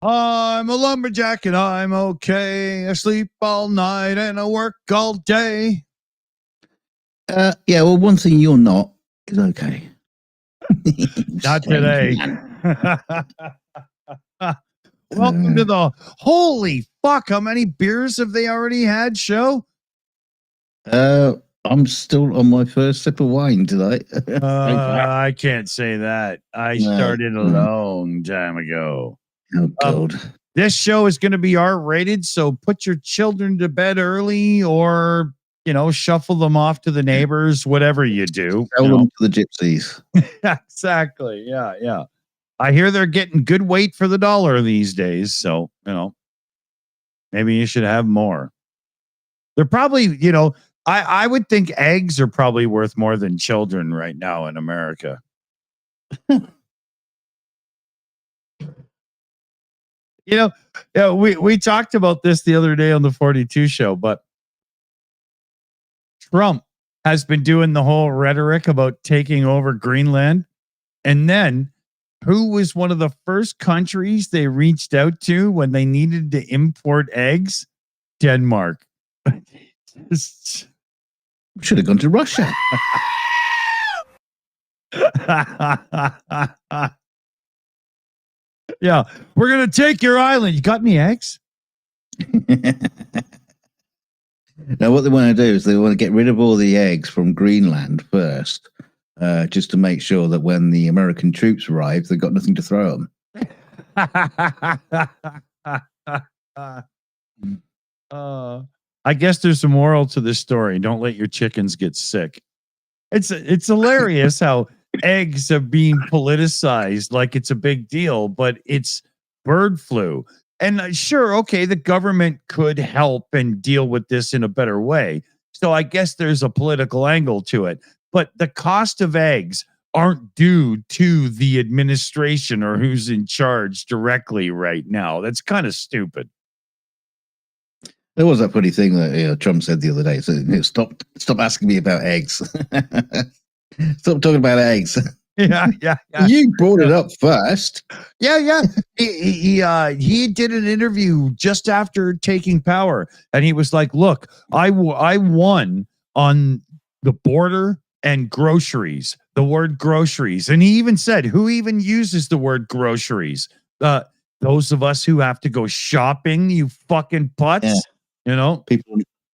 I'm a lumberjack and I'm okay. I sleep all night and I work all day. Yeah, well, one thing you're not is okay. Not today. Welcome to the holy fuck. How many beers have they already had, show? I'm still on my first sip of wine tonight. I can't say that. I started a long time ago. Oh, God. This show is going to be R-rated, so put your children to bed early or, shuffle them off to the neighbors, whatever you do. Sell them to the gypsies. Exactly. Yeah. I hear they're getting good weight for the dollar these days, so, maybe you should have more. They're probably, I would think eggs are probably worth more than children right now in America. We talked about this the other day on the 42 show, but Trump has been doing the whole rhetoric about taking over Greenland. And then who was one of the first countries they reached out to when they needed to import eggs? Denmark. Should have gone to Russia. Yeah, we're going to take your island. You got any eggs? Now, what they want to do is they want to get rid of all the eggs from Greenland first, just to make sure that when the American troops arrive, they've got nothing to throw them. I guess there's a moral to this story. Don't let your chickens get sick. It's hilarious how eggs are being politicized like it's a big deal, but it's bird flu. And sure, okay, the government could help and deal with this in a better way. So I guess there's a political angle to it. But the cost of eggs aren't due to the administration or who's in charge directly right now. That's kind of stupid. There was that funny thing that Trump said the other day. So, stop asking me about eggs. Stop talking about eggs. Yeah. You brought it up first. Yeah. He did an interview just after taking power, and he was like, "Look, I won on the border and groceries. The word groceries." And he even said, "Who even uses the word groceries? Those of us who have to go shopping. You fucking putts." Yeah.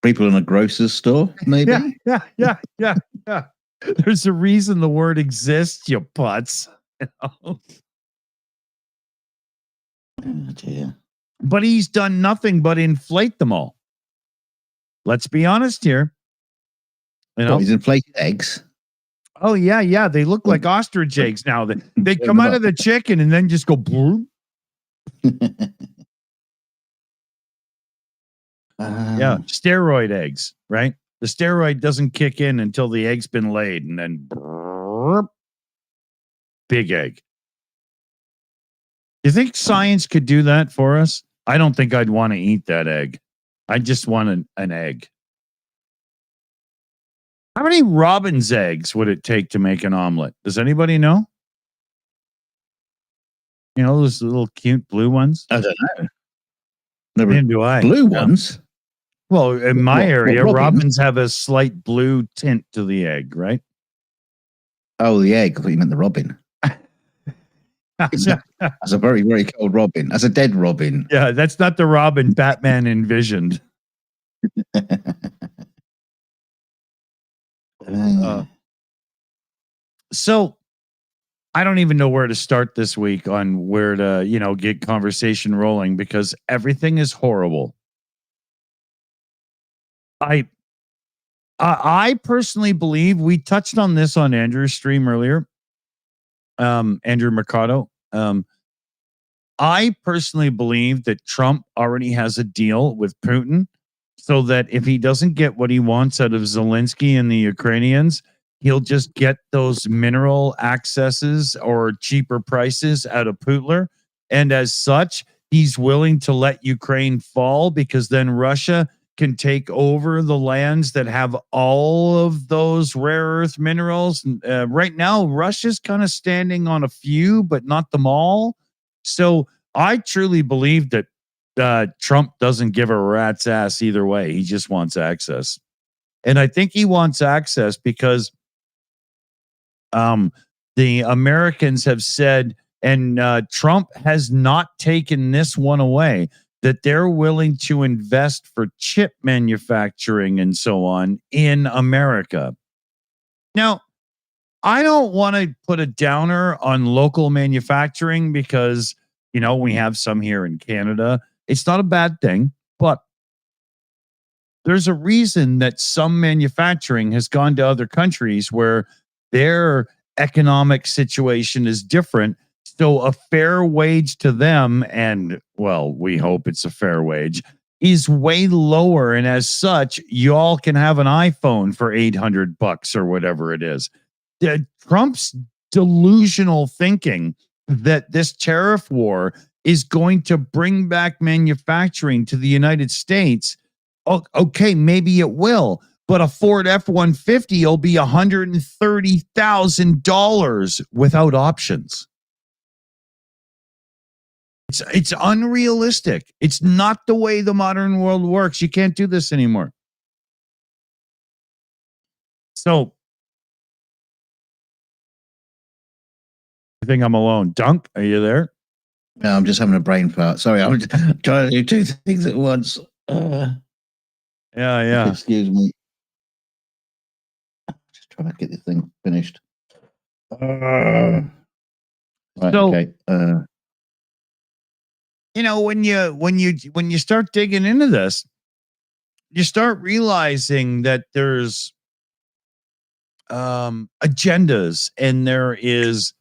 People in a grocer's store, maybe. Yeah. There's a reason the word exists, you putts. Oh, dear. But he's done nothing but inflate them all. Let's be honest here. He's inflated eggs. Oh, yeah. They look like ostrich eggs now. They come out of the chicken and then just go boom. Yeah, steroid eggs, right? The steroid doesn't kick in until the egg's been laid, and then big egg. You think science could do that for us? I don't think I'd want to eat that egg. I just want an egg. How many robin's eggs would it take to make an omelet? Does anybody know? Those little cute blue ones? I don't know. Never do I. Blue ones? Well, in my area, robins have a slight blue tint to the egg, right? Oh, the egg. I thought you meant the robin. That's a very, very cold robin. That's a dead robin. Yeah, that's not the robin Batman envisioned. So I don't even know where to start this week on where to, get conversation rolling because everything is horrible. I personally believe we touched on this on Andrew's stream earlier. Andrew Mercado. I personally believe that Trump already has a deal with Putin so that if he doesn't get what he wants out of Zelensky and the Ukrainians, he'll just get those mineral accesses or cheaper prices out of Putler. And as such, he's willing to let Ukraine fall because then Russia can take over the lands that have all of those rare earth minerals. Right now, Russia's kind of standing on a few, but not them all. So I truly believe that Trump doesn't give a rat's ass either way. He just wants access. And I think he wants access because the Americans have said, and Trump has not taken this one away, that they're willing to invest for chip manufacturing and so on in America. Now, I don't want to put a downer on local manufacturing because, we have some here in Canada. It's not a bad thing, but there's a reason that some manufacturing has gone to other countries where their economic situation is different. So a fair wage to them, and well, we hope it's a fair wage, is way lower. And as such, y'all can have an iPhone for $800 or whatever it is. Trump's delusional thinking that this tariff war is going to bring back manufacturing to the United States. Oh, okay, maybe it will, but a Ford F-150 will be $130,000 without options. It's unrealistic. It's not the way the modern world works. You can't do this anymore. So I think I'm alone. Dunk, are you there? No, I'm just having a brain fart. Sorry, I'm trying to do two things at once. Yeah. Excuse me. Just trying to get this thing finished. Right, So, okay. when you start digging into this, you start realizing that there's agendas and there is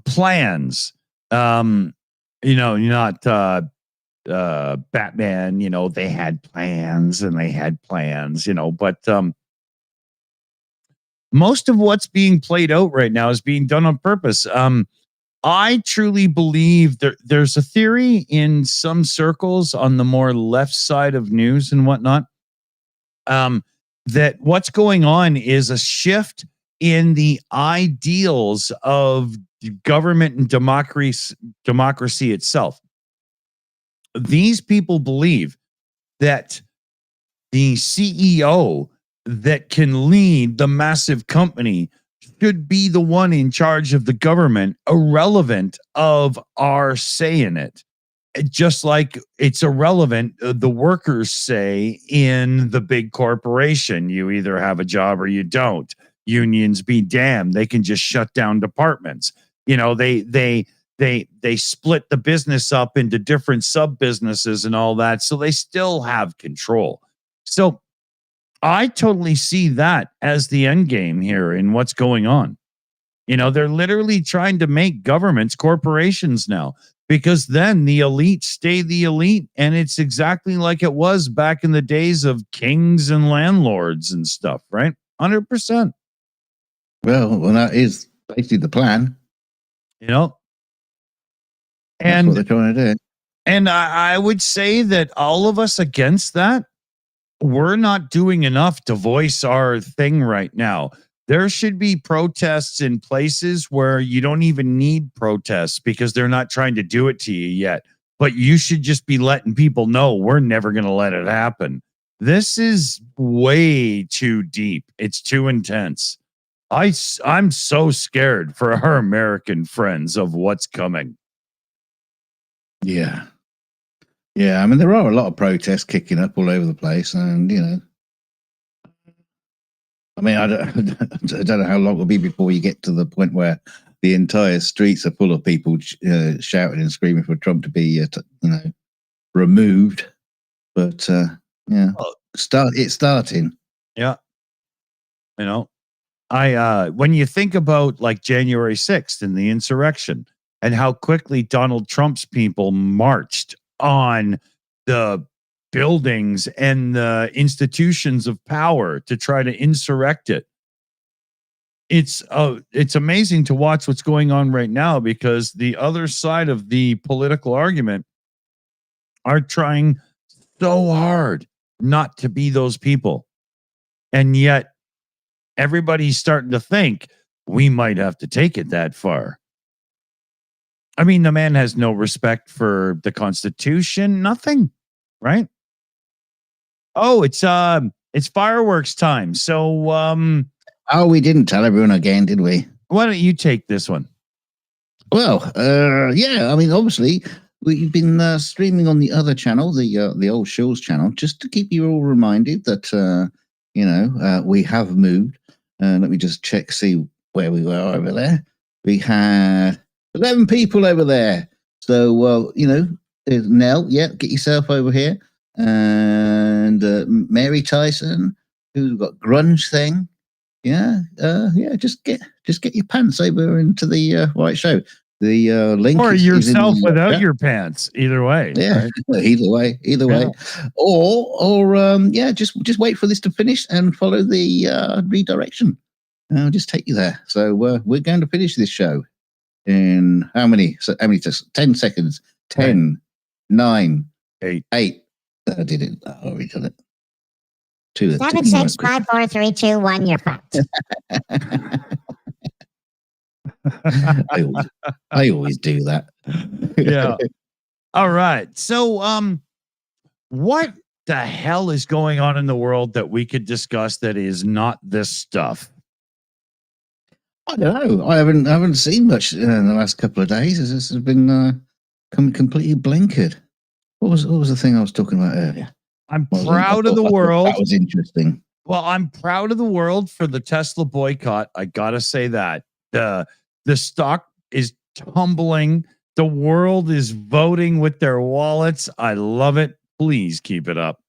plans. Not Batman, they had plans and they had plans, but most of what's being played out right now is being done on purpose. I truly believe there's a theory in some circles on the more left side of news and whatnot, that what's going on is a shift in the ideals of government and democracy itself. These people believe that the CEO that can lead the massive company should be the one in charge of the government, irrelevant of our say in it. Just like it's irrelevant, the workers say in the big corporation, you either have a job or you don't. Unions be damned. They can just shut down departments. They split the business up into different sub businesses and all that. So they still have control. So I totally see that as the end game here in what's going on. They're literally trying to make governments corporations now, because then the elite stay the elite. And it's exactly like it was back in the days of kings and landlords and stuff, right? 100%. Well, that is basically the plan. And that's what they're trying to do. And I would say that all of us against that, we're not doing enough to voice our thing right now. There should be protests in places where you don't even need protests because they're not trying to do it to you yet. But you should just be letting people know we're never going to let it happen. This is way too deep. It's too intense. I'm so scared for our American friends of what's coming. Yeah. Yeah, I mean, there are a lot of protests kicking up all over the place, and I mean, I don't know how long it'll be before you get to the point where the entire streets are full of people shouting and screaming for Trump to be, removed. But yeah, it's starting. Yeah, when you think about like January 6th and the insurrection and how quickly Donald Trump's people marched on the buildings and the institutions of power to try to insurrect it. It's amazing to watch what's going on right now, because the other side of the political argument are trying so hard not to be those people. And yet everybody's starting to think we might have to take it that far. I mean, the man has no respect for the Constitution, nothing, right? Oh, it's fireworks time. So Oh, we didn't tell everyone again, did we? why don't you take this one? Well, yeah. I mean, obviously, we've been streaming on the other channel, the old Shills channel, just to keep you all reminded that we have moved. Let me just see where we were over there. We had 11 people over there. So, there's Nell. Yeah, get yourself over here, and Mary Tyson, who's got grunge thing. Yeah, just get your pants over into the right show. The link Or is yourself in the, without your pants. Either way. yeah, right? either way, or just wait for this to finish and follow the redirection. I'll just take you there. So we're going to finish this show in how many? 10 seconds. 10, 9, 8. I did it. I already done it. 7, 6, 5, 4, 3, 2, 1. You're fucked. I always do that. Yeah. All right. So, what the hell is going on in the world that we could discuss that is not this stuff? I don't know. I haven't seen much in the last couple of days. This has been completely blinkered. What was the thing I was talking about earlier? I'm proud of the world. That was interesting. Well, I'm proud of the world for the Tesla boycott. I gotta say that the stock is tumbling. The world is voting with their wallets. I love it. Please keep it up.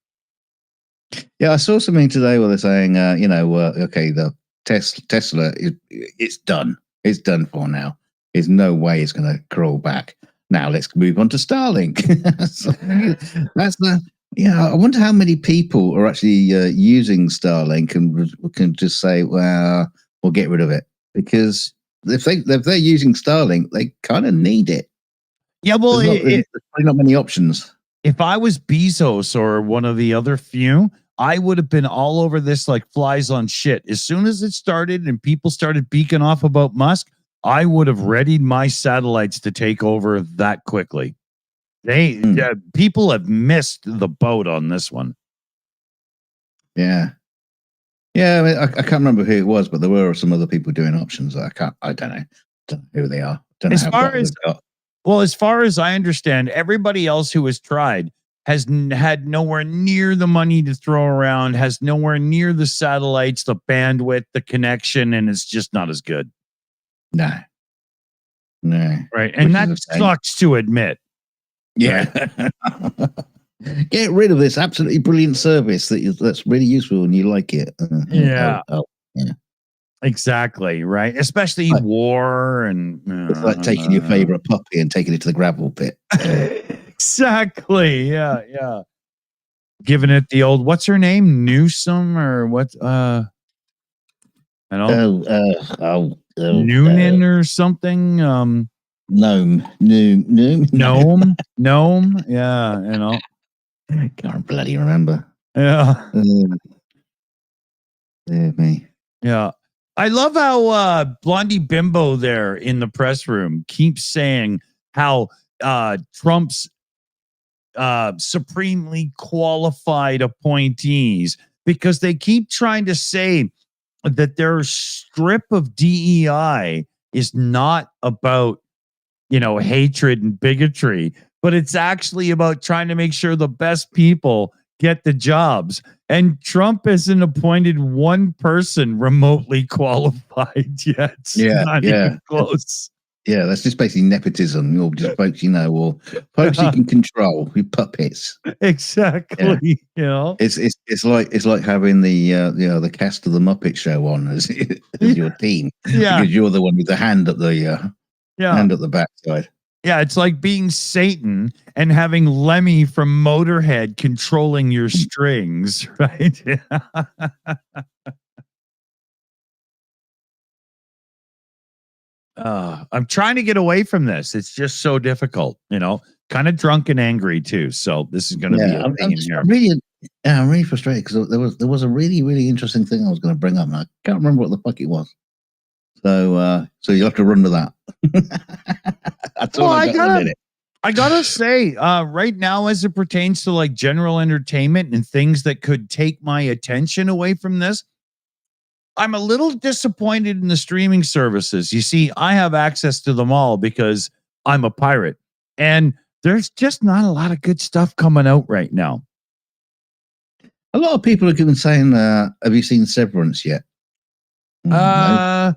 Yeah, I saw something today where they're saying, okay, the Tesla, it's done. It's done for now. There's no way it's going to crawl back. Now let's move on to Starlink. So, I wonder how many people are actually using Starlink and can just say, well, we'll get rid of it. Because if they're using Starlink, they kind of need it. Yeah, well, there's not many options. If I was Bezos or one of the other few, I would have been all over this like flies on shit. As soon as it started and people started beaking off about Musk, I would have readied my satellites to take over that quickly. People have missed the boat on this one. Yeah. Yeah, I mean, I can't remember who it was, but there were some other people doing options. I don't know who they are. Don't know as far as I understand, everybody else who has tried has had nowhere near the money to throw around, has nowhere near the satellites, the bandwidth, the connection, and it's just not as good. No. Right. And that sucks to admit. Yeah. Right? Get rid of this absolutely brilliant service that's really useful and you like it. Yeah. Yeah. Exactly. Right. Especially war and it's like taking your favorite puppy and taking it to the gravel pit. Exactly. Yeah. Giving it the old, what's her name? Newsom or what? I don't know. Noonan or something. Gnome. Yeah. Can't bloody remember. Yeah. Me. Yeah. I love how Blondie Bimbo there in the press room keeps saying how Trump's supremely qualified appointees, because they keep trying to say that their strip of DEI is not about, hatred and bigotry, but it's actually about trying to make sure the best people get the jobs. And Trump hasn't appointed one person remotely qualified yet. Not even close. Yeah, that's just basically nepotism. You're just folks, or folks you can control, your puppets. Exactly. Yeah. It's like having the cast of the Muppet Show on as your team. Yeah, because you're the one with the hand at the hand at the backside. Yeah, it's like being Satan and having Lemmy from Motorhead controlling your strings, right? I'm trying to get away from this. It's just so difficult, kind of drunk and angry too. So this is going to be a theme here. I'm really frustrated because there was a really, really interesting thing I was going to bring up and I can't remember what the fuck it was. So you'll have to run with that. That's all I got in it. I gotta say, right now, as it pertains to like general entertainment and things that could take my attention away from this, I'm a little disappointed in the streaming services. You see, I have access to them all because I'm a pirate, and there's just not a lot of good stuff coming out right now. A lot of people have been saying, have you seen Severance yet? No.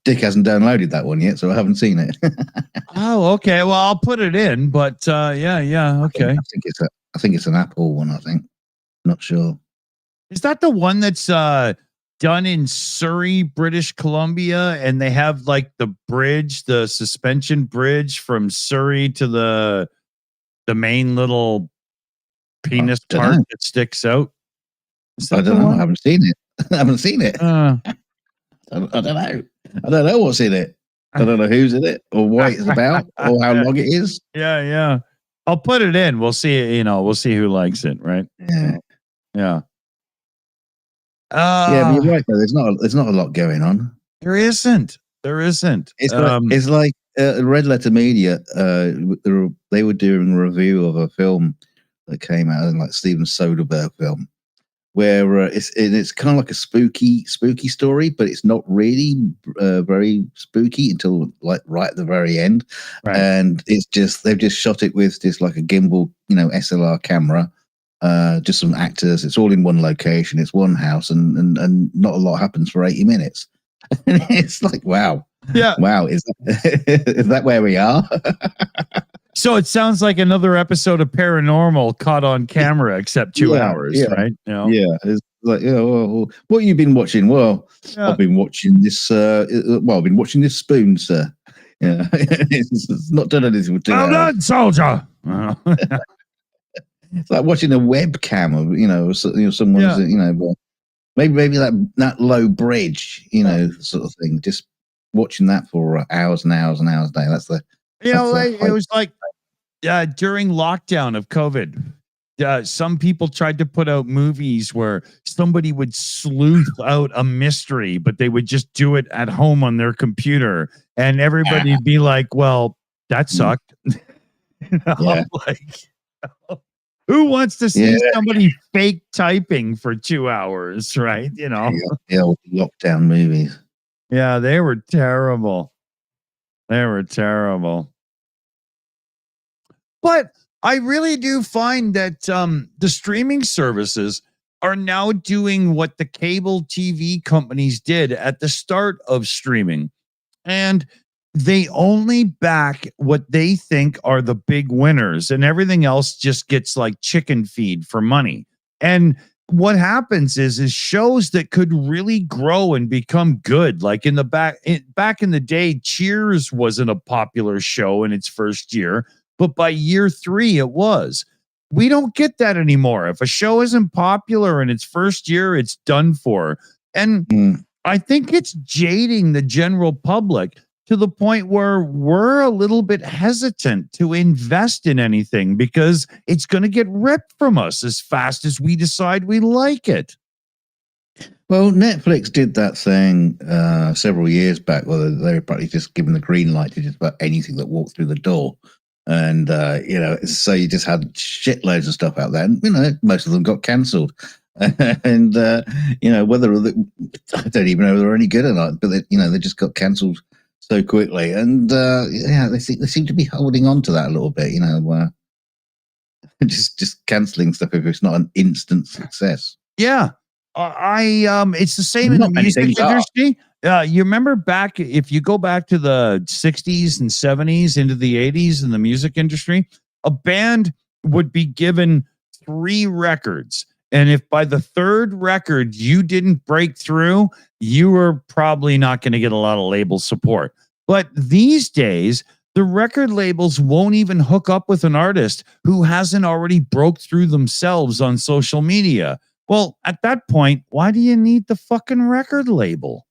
Dick hasn't downloaded that one yet, so I haven't seen it. Oh, okay. Well, I'll put it in, but yeah, okay. I think it's an Apple one, I think. Not sure. Is that the one that's done in Surrey, British Columbia, and they have like the bridge, the suspension bridge from Surrey to the main little penis part that sticks out? I don't know. I haven't seen it. I haven't seen it. I don't know. I don't know what's in it. I don't know who's in it or what it's about or how long it is. Yeah. I'll put it in. We'll see. We'll see who likes it, right? Yeah. Yeah. But you're right though. There's not a lot going on. There isn't. It's like Red Letter Media. They were doing a review of a film that came out, like Steven Soderbergh film, where it's kind of like a spooky story, but it's not really very spooky until like right at the very end. Right. And it's just they've just shot it with just like a gimbal, SLR camera. Just some actors. It's all in one location. It's one house, and not a lot happens for 80 minutes. It's like, wow. Yeah. Wow. Is that where we are? So it sounds like another episode of Paranormal caught on camera, except 2 hours, right? Yeah. It's like, well, what have you been watching? Well, I've been watching this. I've been watching this Spoon, sir. Yeah, it's not done anything with 2 hours. Well done, soldier. It's like watching a webcam of someone's maybe that low bridge, sort of thing. Just watching that for hours and hours and hours a day. That's the it was like during lockdown of COVID. Some people tried to put out movies where somebody would sleuth out a mystery, but they would just do it at home on their computer, and everybody'd be like, "Well, that sucked." Who wants to see somebody fake typing for 2 hours, right? Lockdown movies. Yeah, they were terrible. But I really do find that the streaming services are now doing what the cable TV companies did at the start of streaming. And they only back what they think are the big winners, and everything else just gets like chicken feed for money. And what happens is shows that could really grow and become good. Like back in the day, Cheers wasn't a popular show in its first year, but by year 3, it was. We don't get that anymore. If a show isn't popular in its first year, it's done for. And I think it's jading the general public to the point where we're a little bit hesitant to invest in anything because it's going to get ripped from us as fast as we decide we like it. Well, Netflix did that thing several years back where they were probably just given the green light to just about anything that walked through the door. And, so you just had shitloads of stuff out there. And, most of them got cancelled. And, whether I don't even know if they're any good or not, but they just got cancelled so quickly, and they seem to be holding on to that a little bit, just cancelling stuff if it's not an instant success. Yeah, it's the same in the music industry. You remember back, if you go back to the 60s and 70s into the 80s in the music industry, a band would be given 3 records. And if by the 3rd record you didn't break through, you were probably not going to get a lot of label support. But these days, the record labels won't even hook up with an artist who hasn't already broke through themselves on social media. Well, at that point, why do you need the fucking record label?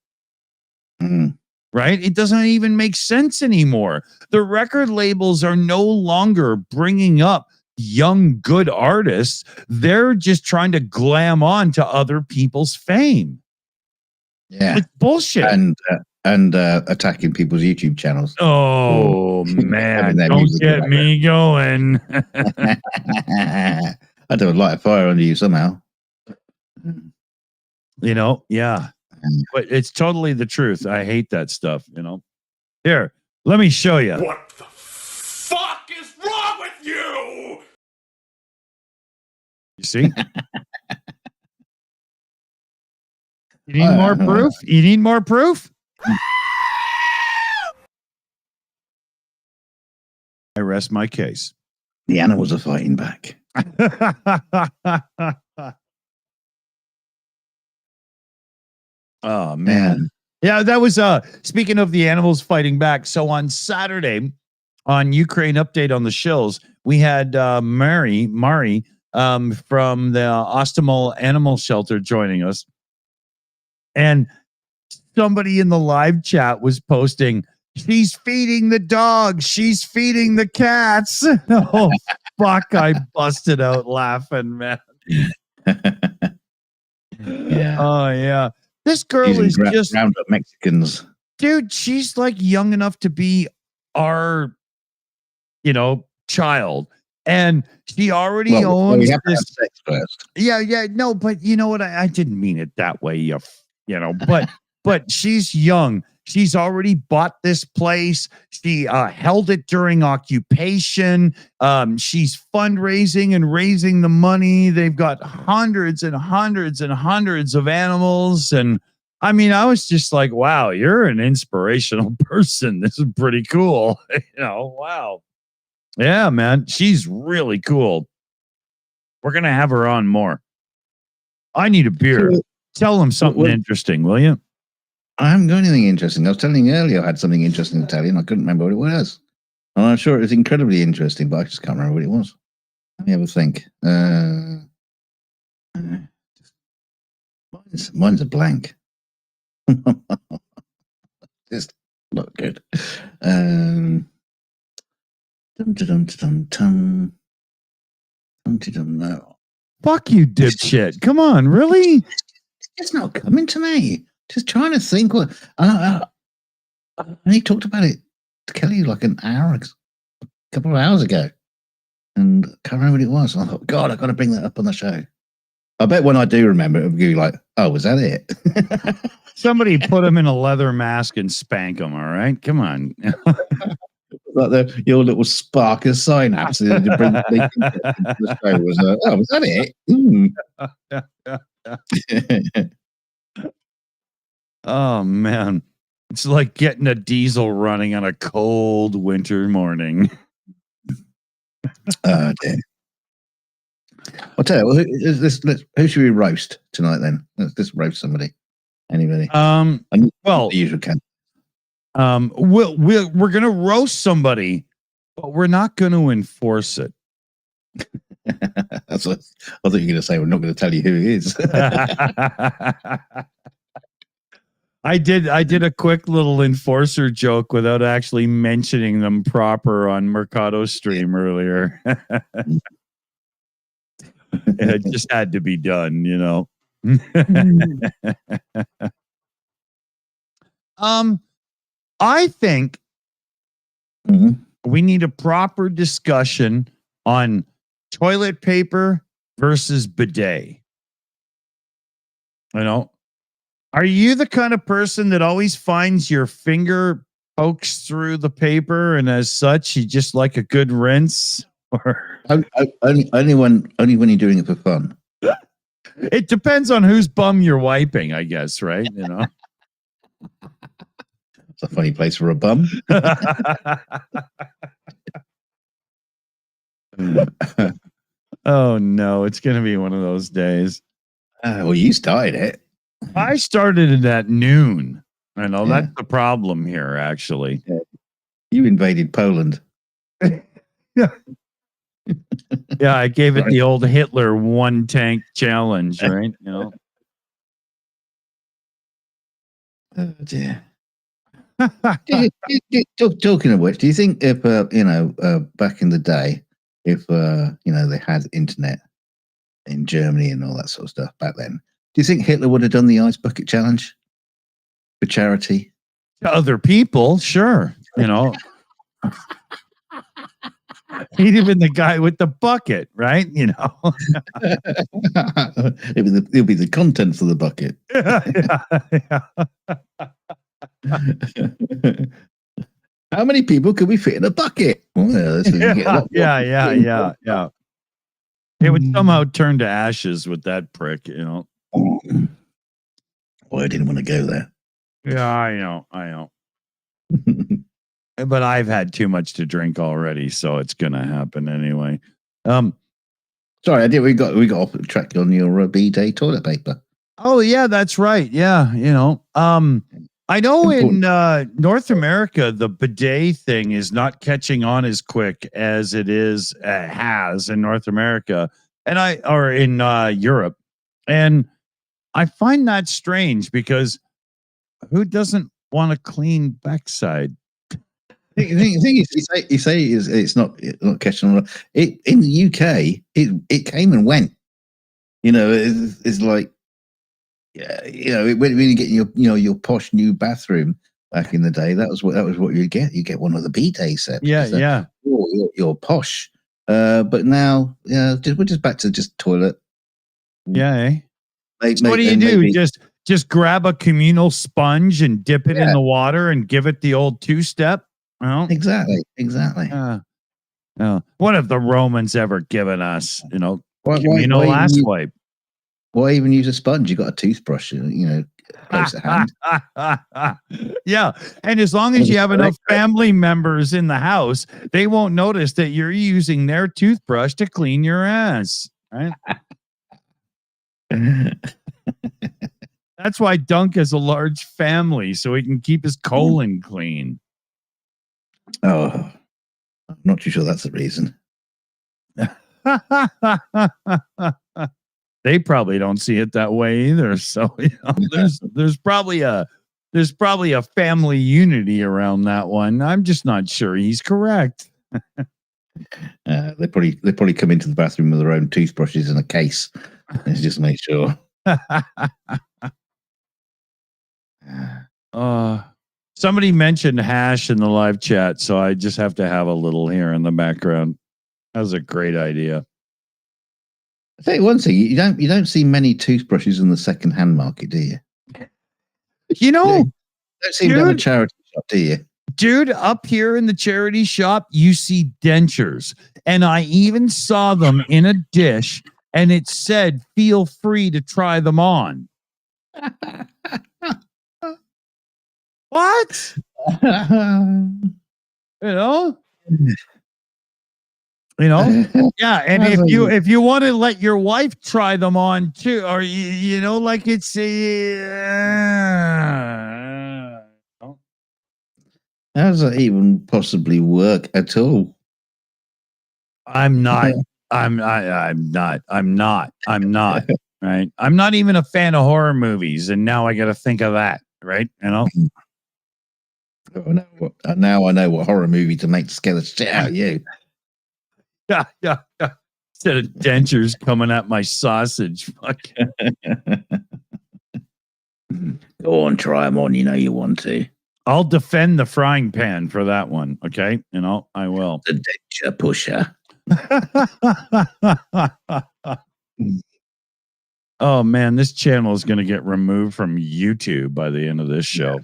Right? It doesn't even make sense anymore. The record labels are no longer bringing up young, good artists. They're just trying to glam on to other people's fame. Yeah. It's bullshit. And and attacking people's YouTube channels. Oh man, don't get me going. I'd have light a fire under you somehow. You know, yeah. But it's totally the truth. I hate that stuff, you know. Here, let me show you. What the fuck is wrong with you? You see? You need more proof? You need more proof? I rest my case. The animals are fighting back. Oh man. Yeah, that was speaking of the animals fighting back. So on Saturday on Ukraine Update on the Shills, we had Mari from the Ostomal Animal Shelter joining us. And somebody in the live chat was posting, she's feeding the dogs, she's feeding the cats. Oh fuck, I busted out laughing, man. Yeah. Oh yeah. This girl is just round up Mexicans. Dude, she's like young enough to be our, you know, child. And she already owns we have this. to have sex first. Yeah, no, but you know what? I didn't mean it that way, you know, but she's young. She's already bought this place. She held it during occupation. She's fundraising and raising the money. They've got hundreds and hundreds and hundreds of animals. And I mean, I was just like, wow, you're an inspirational person. This is pretty cool. You know, wow. Yeah, man. She's really cool. We're going to have her on more. I need a beer. Tell them something interesting, will you? I haven't got anything interesting. I was telling you earlier I had something interesting to tell you, and I couldn't remember what it was. And I'm sure it was incredibly interesting, but I just can't remember what it was. Let me have a think. Mine's a blank. Just not good. No. Fuck you, dipshit. Come on, really? It's not coming to me. Just trying to think what. And he talked about it to Kelly like a couple of hours ago, and I can't remember what it was. I thought, God, I've got to bring that up on the show. I bet when I do remember, it'll be like, oh, was that it? Somebody put him in a leather mask and spank him. All right, come on. Like your little spark of synapse to bring the show was. Oh, was that it? Oh man, it's like getting a diesel running on a cold winter morning. Oh dear. I'll tell you, who should we roast tonight then? Let's roast somebody. Anybody? Well, the usual can. We're gonna roast somebody, but we're not going to enforce it. That's what I thought you were going to say. We're not going to tell you who it is. I did a quick little enforcer joke without actually mentioning them proper on Mercado Stream earlier. It just had to be done, you know. I think we need a proper discussion on toilet paper versus bidet. You know, are you the kind of person that always finds your finger pokes through the paper and as such you just like a good rinse? Or only when you're doing it for fun. It depends on whose bum you're wiping, I guess, right? You know. It's a funny place for a bum. Oh no, it's gonna be one of those days. Well, you started it. I started it at noon. I know that's the problem here, actually. You invaded Poland. Yeah, I gave it the old Hitler one tank challenge, right? You know. Oh dear. Talking of which, do you think if back in the day, if they had internet in Germany and all that sort of stuff back then, do you think Hitler would have done the ice bucket challenge for charity? To other people, sure. You know, he'd have been the guy with the bucket, right? You know, it'll be the contents of the bucket. How many people could we fit in a bucket? Well, yeah. It would somehow turn to ashes with that prick, you know. Well, I didn't want to go there. Yeah, I know. But I've had too much to drink already, so it's gonna happen anyway. Sorry, we got off track on your B-Day toilet paper. Oh yeah, that's right. Yeah, you know. I know in North America the bidet thing is not catching on as quick as it has in North America or in Europe, and I find that strange because who doesn't want a clean backside? The thing is, you say it's not catching on. In the UK, it came and went. You know, it's like, yeah, you know, when you get your posh new bathroom back in the day, that was what you get. You get one of the B-Day sets. Yeah. You're posh. But now, we're just back to just toilet. Yeah. Eh? So what do you do? Just grab a communal sponge and dip it in the water and give it the old two-step. Well, exactly. What have the Romans ever given us? You know, communal last wipe. Why even use a sponge? You got a toothbrush, close at hand. Yeah, and as long as you have enough family members in the house, they won't notice that you're using their toothbrush to clean your ass. Right? That's why Dunk has a large family, so he can keep his colon clean. Oh, I'm not too sure that's the reason. They probably don't see it that way either. So there's probably a family unity around that one. I'm just not sure he's correct. They probably come into the bathroom with their own toothbrushes in a case. Let's just make sure. Somebody mentioned hash in the live chat, so I just have to have a little here in the background. That was a great idea. I'll tell you one thing, you don't see many toothbrushes in the second-hand market, do you? You know, you don't see them in a charity shop, do you? Dude, up here in the charity shop, you see dentures. And I even saw them in a dish, and it said, feel free to try them on. What? You know? Yeah, and if you want to let your wife try them on too, or like it's how does that even possibly work at all? I'm not. Right. I'm not even a fan of horror movies, and now I got to think of that. Right. Oh, now I know what horror movie to make to scare the shit out of you. Yeah. Instead of dentures coming at my sausage. Fuck. Go on, try them on. You know you want to. I'll defend the frying pan for that one. Okay. I will. The denture pusher. Oh, man. This channel is going to get removed from YouTube by the end of this show. Yeah.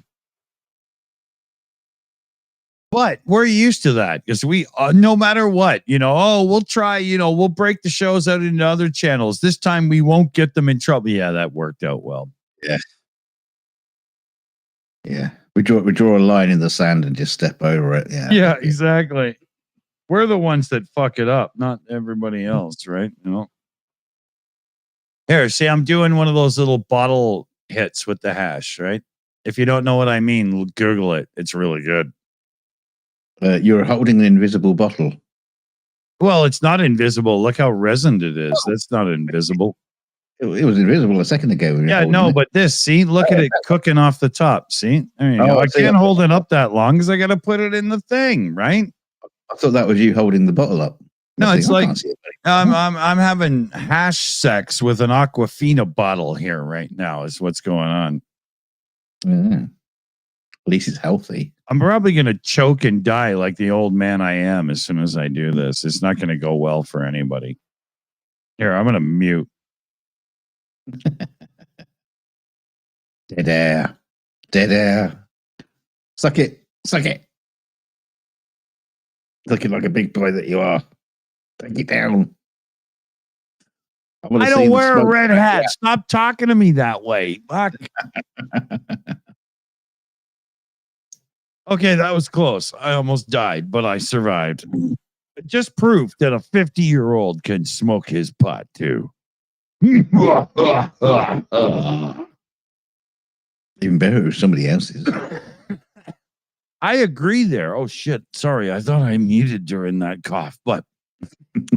But we're used to that because we, no matter what, we'll try, we'll break the shows out into other channels. This time we won't get them in trouble. Yeah, that worked out well. Yeah. Yeah. We draw a line in the sand and just step over it. Yeah. Yeah, exactly. We're the ones that fuck it up, not everybody else, right? Here, see, I'm doing one of those little bottle hits with the hash, right? If you don't know what I mean, Google it. It's really good. You're holding an invisible bottle. Well, it's not invisible. Look how resined it is. That's not invisible. It was invisible a second ago. Yeah, no, but see, look at it cooking off the top. See? There you go. I can't hold it up that long because I got to put it in the thing, right? I thought that was you holding the bottle up. No, it's like I'm having hash sex with an Aquafina bottle here right now is what's going on. Yeah. least it's healthy. I'm probably going to choke and die like the old man I am as soon as I do this. It's not going to go well for anybody. Here, I'm going to mute. Dead air. Dead air. Suck it. Suck it. Looking like a big boy that you are. Take it down. I don't wear a red hat. Stop talking to me that way. Fuck. Okay, that was close. I almost died, but I survived. It just proved that a 50-year-old can smoke his pot too. Even better if somebody else's. I agree there. Oh shit. Sorry. I thought I muted during that cough, but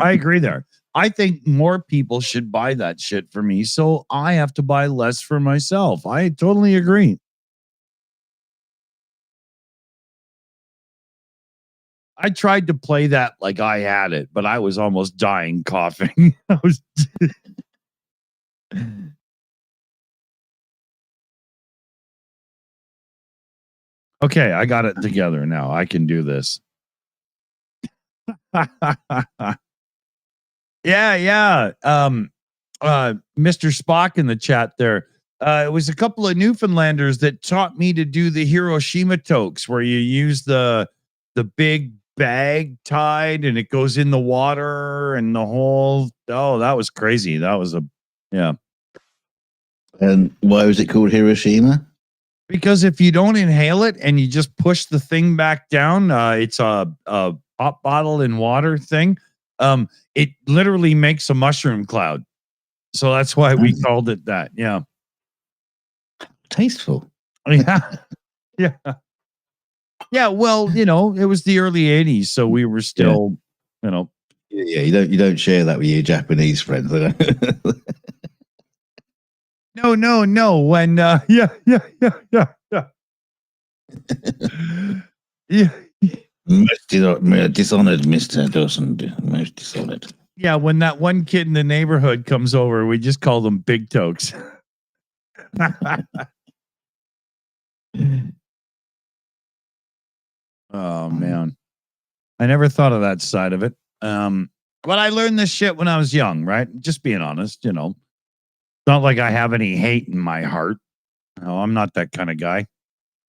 I agree there. I think more people should buy that shit for me, so I have to buy less for myself. I totally agree. I tried to play that like I had it, but I was almost dying coughing. I was okay, I got it together now. I can do this. Yeah. Mr. Spock in the chat there. It was a couple of Newfoundlanders that taught me to do the Hiroshima tokes, where you use the big bag tied and it goes in the water and the whole. Oh, that was crazy. That was yeah. And why was it called Hiroshima? Because if you don't inhale it and you just push the thing back down, it's a pop bottle in water thing. It literally makes a mushroom cloud. So that's why we called it that. Yeah. Tasteful. Yeah. Yeah. Yeah. Well, it was the early 80s. So we were still, Yeah, you don't share that with your Japanese friends. No. When yeah. Yeah. Most dishonored, Mr. Dawson. Most dishonored. Yeah, when that one kid in the neighborhood comes over, we just call them big tokes. Oh man. I never thought of that side of it. But I learned this shit when I was young, right? Just being honest, It's not like I have any hate in my heart. No, I'm not that kind of guy.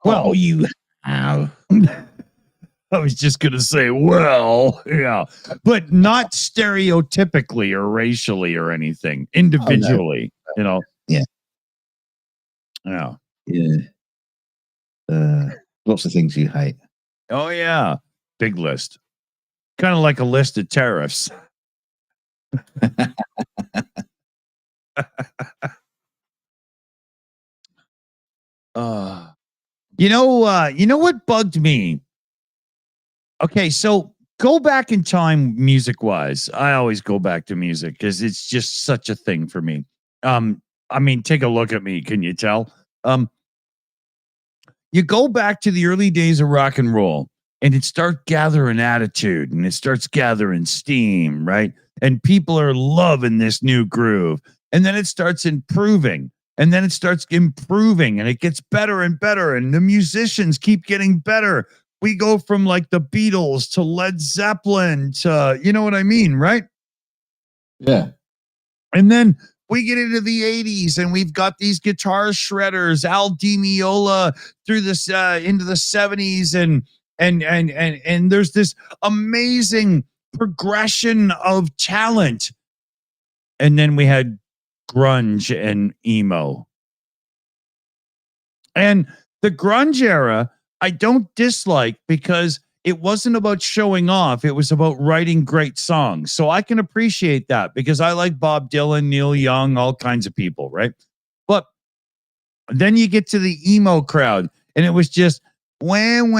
Well, you have. I was just going to say, well, yeah, but not stereotypically or racially or anything, individually, Yeah. Yeah. Lots of things you hate. Oh, yeah. Big list. Kind of like a list of tariffs. You know what bugged me? Okay, so go back in time music wise. I always go back to music because it's just such a thing for me. I mean, take a look at me. Can you tell? You go back to the early days of rock and roll and it starts gathering attitude and it starts gathering steam, right? And people are loving this new groove. And then it starts improving. And then it starts improving and it gets better and better. And the musicians keep getting better. We go from like the Beatles to Led Zeppelin to, you know what I mean, right? Yeah. And then we get into the 80s and we've got these guitar shredders, Al Di Meola through this into the 70s and there's this amazing progression of talent. And then we had grunge and emo. And the grunge era I don't dislike because it wasn't about showing off. It was about writing great songs. So I can appreciate that because I like Bob Dylan, Neil Young, all kinds of people, right? But then you get to the emo crowd and it was just, I'm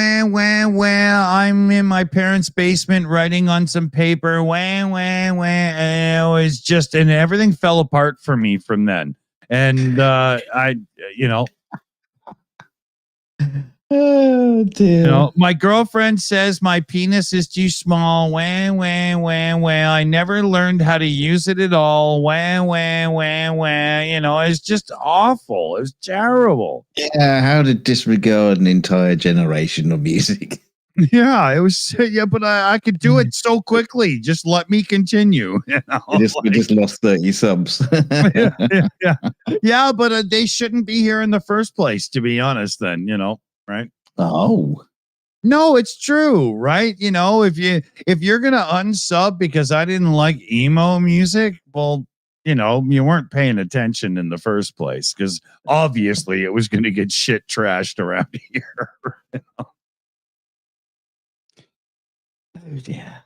in my parents' basement writing on some paper, and it was just, and everything fell apart for me from then. And Oh dear. You know, my girlfriend says my penis is too small. Wah, wah, wah, wah. I never learned how to use it at all. Wah, wah, wah, wah. You know, it's just awful. It's terrible. Yeah, how to disregard an entire generation of music. Yeah, it was. Yeah, but I could do it so quickly. Just let me continue. You know, We just lost 30 subs. yeah, but they shouldn't be here in the first place, to be honest. Then, you know, right? Oh, No, it's true, right? You know, if you're gonna unsub because I didn't like emo music, well, you know, you weren't paying attention in the first place because obviously it was going to get shit trashed around here. oh dear.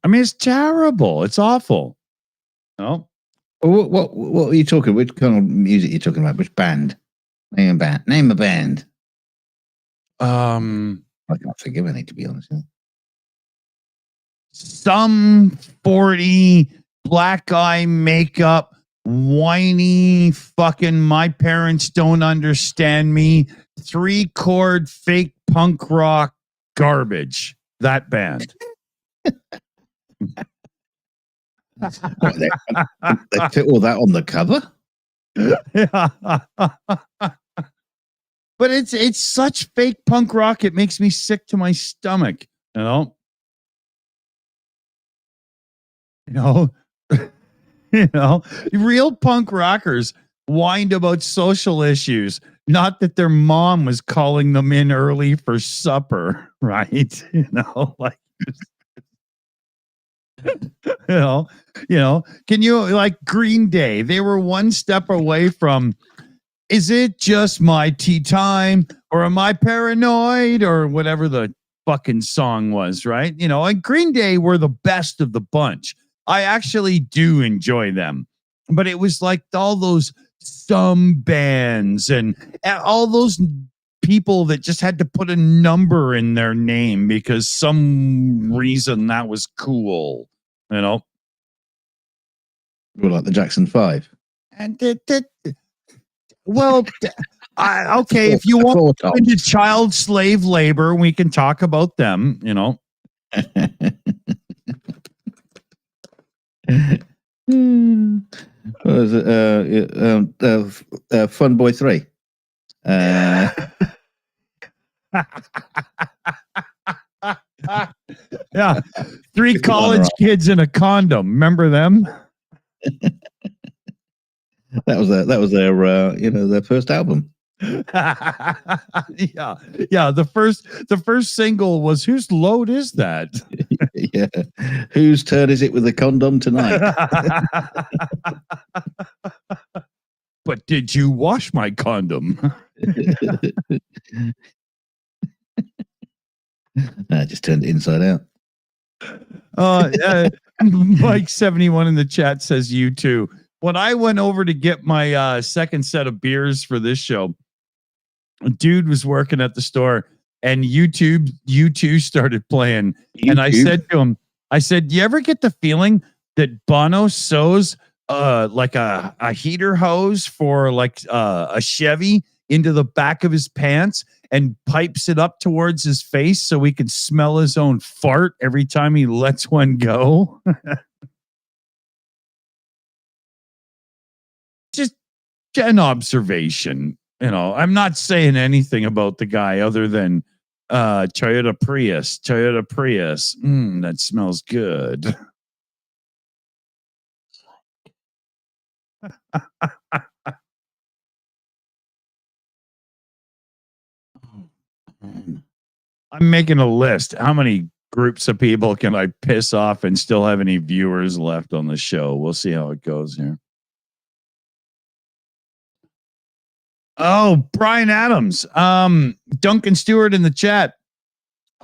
I mean, it's terrible. It's awful. No. What are you talking? Which kind of music are you talking about? Which band? Name a band. Name a band. I can't think of any, to be honest. Some 40 black eye makeup, whiny fucking my parents don't understand me, 3-chord fake punk rock garbage. That band. They put all that on the cover? But it's such fake punk rock, it makes me sick to my stomach, you know. You know, real punk rockers whined about social issues, not that their mom was calling them in early for supper, right? You know, like you know, can you like Green Day? They were one step away from, is it just my tea time or am I paranoid or whatever the fucking song was, right? You know, and Green Day were the best of the bunch. I actually do enjoy them, but it was like all those some bands and all those people that just had to put a number in their name because some reason that was cool, you know? Well, like the Jackson 5. And well, okay, if you want to into child slave labor, we can talk about them, you know. What was it? Fun Boy 3. Yeah, 3 college kids in a condom. Remember them? That was their their first album. Yeah. The first single was "Whose Load Is That?" Yeah, whose turn is it with the condom tonight? But did you wash my condom? I just turned it inside out. Mike 71 in the chat says you too. When I went over to get my second set of beers for this show, a dude was working at the store and U2 started playing. And I said to him, I said, do you ever get the feeling that Bono sews like a heater hose for like a Chevy into the back of his pants and pipes it up towards his face so he can smell his own fart every time he lets one go? Just an observation. You know, I'm not saying anything about the guy other than Toyota Prius. That smells good. I'm making a list. How many groups of people can I piss off and still have any viewers left on the show? We'll see how it goes here. Oh, Brian Adams. Duncan Stewart in the chat.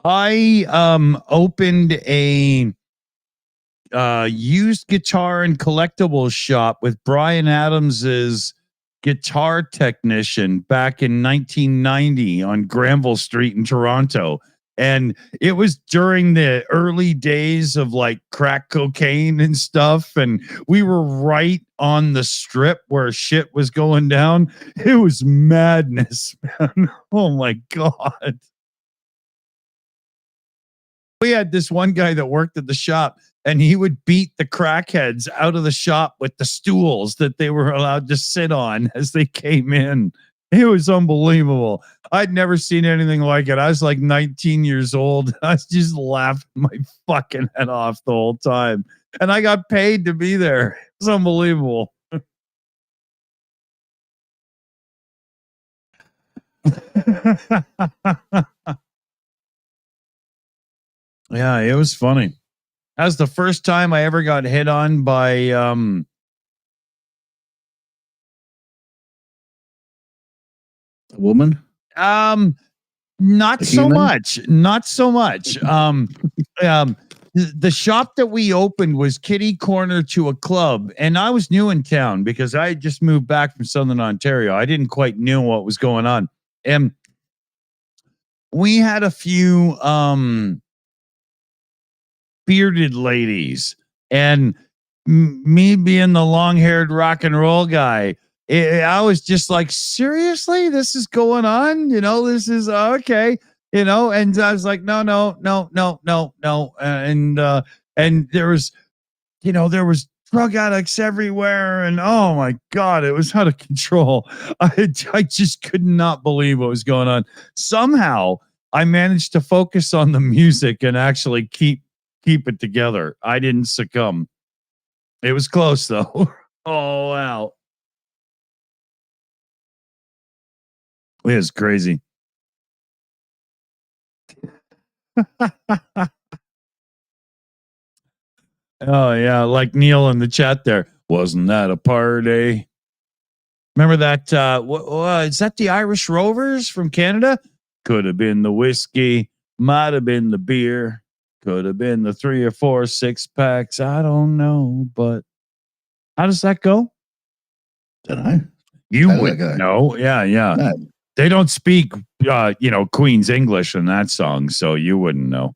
I opened a used guitar and collectibles shop with Brian Adams's guitar technician back in 1990 on Granville Street in Toronto. And it was during the early days of like crack cocaine and stuff. And we were right on the strip where shit was going down. It was madness, man. Oh my God. We had this one guy that worked at the shop, and he would beat the crackheads out of the shop with the stools that they were allowed to sit on as they came in. It was unbelievable. I'd never seen anything like it. I was like 19 years old. I was just laughing my fucking head off the whole time. And I got paid to be there. It's unbelievable. Yeah, it was funny. That was the first time I ever got hit on by A woman? Not A so human? much. Not so much. The shop that we opened was kitty corner to a club, and I was new in town because I had just moved back from Southern Ontario. I didn't quite know what was going on. And we had a few bearded ladies, and me being the long-haired rock and roll guy, I was just like, seriously, this is going on, this is okay, and I was like, no, and there was drug addicts everywhere, and oh my God, it was out of control. I just could not believe what was going on. Somehow I managed to focus on the music and actually keep it together. I didn't succumb. It was close though. Oh wow. It was crazy. Oh yeah, like Neil in the chat there. Wasn't that a party? Remember that? Is that the Irish Rovers from Canada? Could have been the whiskey, might have been the beer, could have been the 3 or 4 6-packs. I don't know, but how does that go? Don't know. You How does would that go? know. Yeah. No. They don't speak, Queen's English in that song, so you wouldn't know.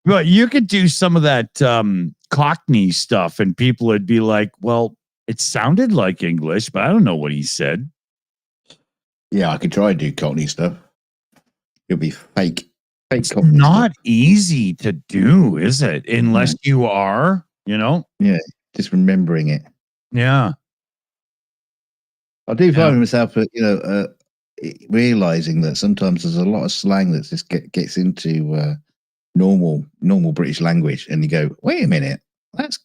But you could do some of that Cockney stuff, and people would be like, well, it sounded like English, but I don't know what he said. Yeah, I could try and do Cockney stuff. It'll be fake. It's Cockney not stuff. easy to do, is it? Unless you are, Yeah, just remembering it. Yeah. I do find myself, realizing that sometimes there's a lot of slang that just gets into normal British language, and you go, wait a minute, that's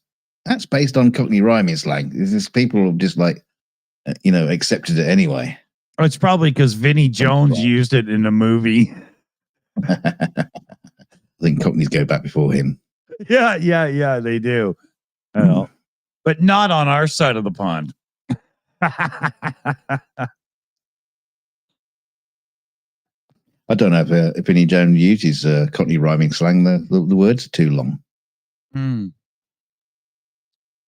based on Cockney rhyming slang. This people have just accepted it anyway. Oh, it's probably because Vinnie Jones used it in a movie. I think Cockneys go back before him. Yeah, they do. But not on our side of the pond. I don't know if Vinnie Jones uses Cockney rhyming slang. The words are too long.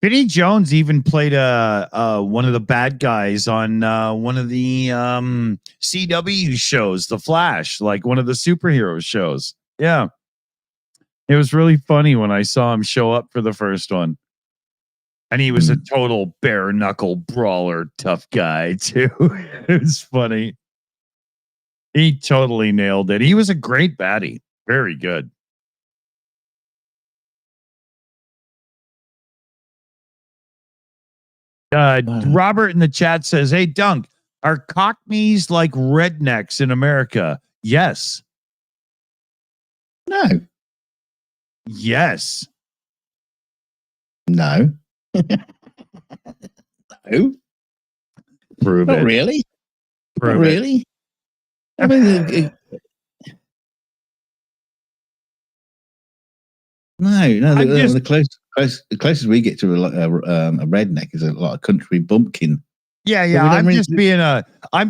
Vinnie Jones even played one of the bad guys on one of the CW shows, The Flash, like one of the superhero shows. Yeah. It was really funny when I saw him show up for the first one. And he was a total bare knuckle brawler, tough guy too. It was funny. He totally nailed it. He was a great baddie. Very good. Robert in the chat says, hey, Dunk, are Cockneys like rednecks in America? Yes. No. Yes. No. No. Prove Not it. really. Prove Not it. really. I mean, the closest we get to a redneck is a lot of country bumpkin. Yeah. I'm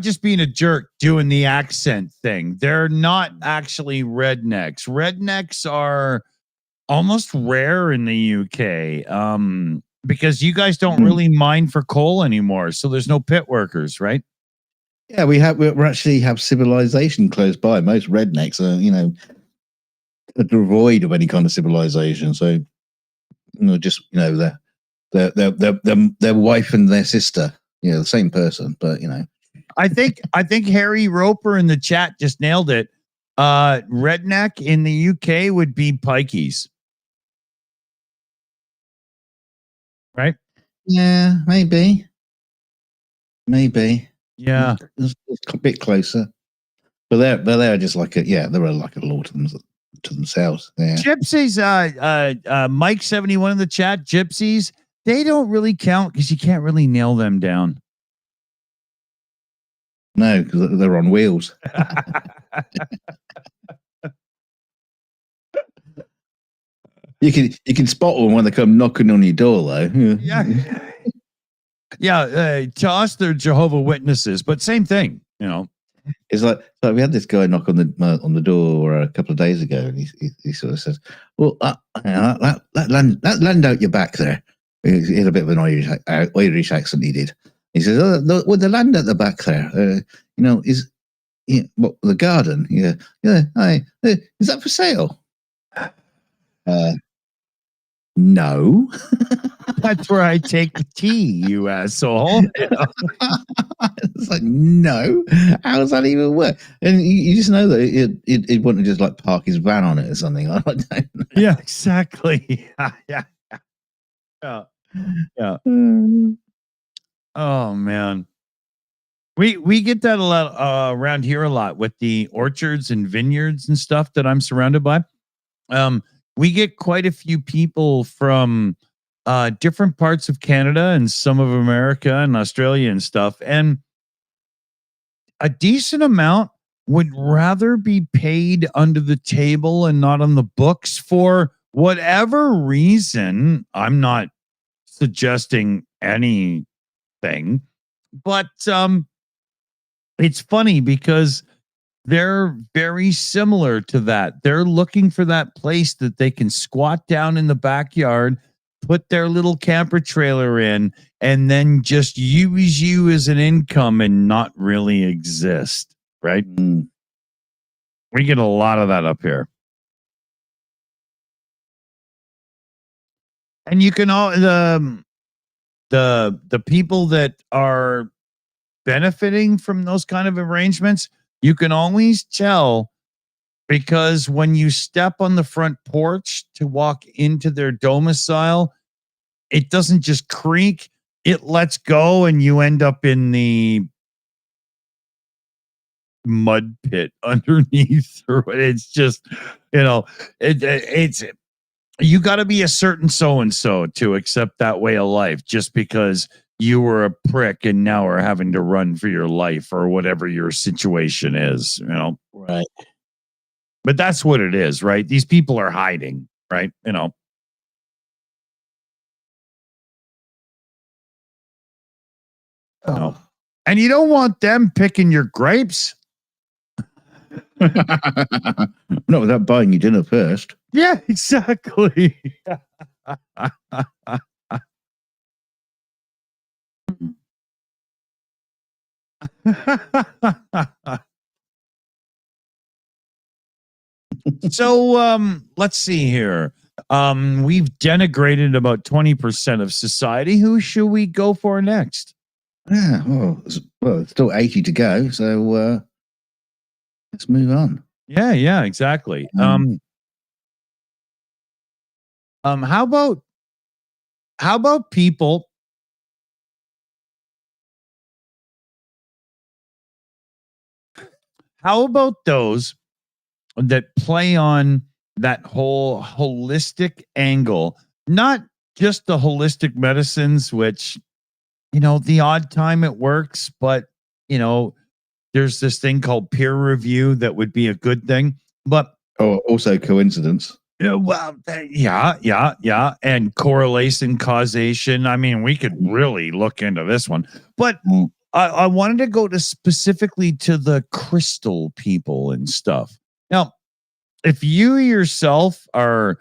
just being a jerk doing the accent thing. They're not actually rednecks. Rednecks are almost rare in the UK. Because you guys don't really mine for coal anymore, so there's no pit workers, right? Yeah, we actually have civilization close by. Most rednecks are, are devoid of any kind of civilization. So, just their wife and their sister, the same person, but I think Harry Roper in the chat just nailed it. Redneck in the UK would be pikeys, right? Yeah, maybe. Yeah. It's a bit closer, but they're just like they're like a law to themselves. Yeah. Gypsies, Mike 71 in the chat. Gypsies, they don't really count because you can't really nail them down. No, because they're on wheels. You can spot them when they come knocking on your door, though. Yeah. Yeah, to us, they're Jehovah's Witnesses, but same thing, It's like we had this guy knock on the door a couple of days ago, and he sort of says, "Well, that land out your back there." He had a bit of an Irish accent. He did. He says, "Oh, the land at the back there, is what the garden? Yeah. Is that for sale?" No. That's where I take the tea, you asshole. It's like, no. How does that even work? And you just know that he'd want to just like park his van on it or something. I don't know. Yeah, exactly. Yeah. Oh man, we get that a lot around here a lot with the orchards and vineyards and stuff that I'm surrounded by. We get quite a few people from different parts of Canada and some of America and Australia and stuff, and a decent amount would rather be paid under the table and not on the books for whatever reason. I'm not suggesting anything, but it's funny because they're very similar to that. They're looking for that place that they can squat down in the backyard, put their little camper trailer in, and then just use you as an income and not really exist, right? We get a lot of that up here. And you can all the people that are benefiting from those kind of arrangements, you can always tell because when you step on the front porch to walk into their domicile, it doesn't just creak, it lets go and you end up in the mud pit underneath, or it's just, it's you got to be a certain so-and-so to accept that way of life just because you were a prick and now are having to run for your life or whatever your situation is, Right. But that's what it is, right? These people are hiding, right? Oh. And you don't want them picking your grapes. Not without buying you dinner first. Yeah, exactly. So let's see here. We've denigrated about 20% of society. Who should we go for next? Yeah, well, it's still 80 to go, so let's move on. Yeah, exactly. How about people how about those that play on that whole holistic angle, not just the holistic medicines, which, the odd time it works, but, there's this thing called peer review that would be a good thing. But also coincidence. Well, yeah. And correlation, causation. I mean, we could really look into this one. But I wanted to go to specifically to the crystal people and stuff. Now, if you yourself are,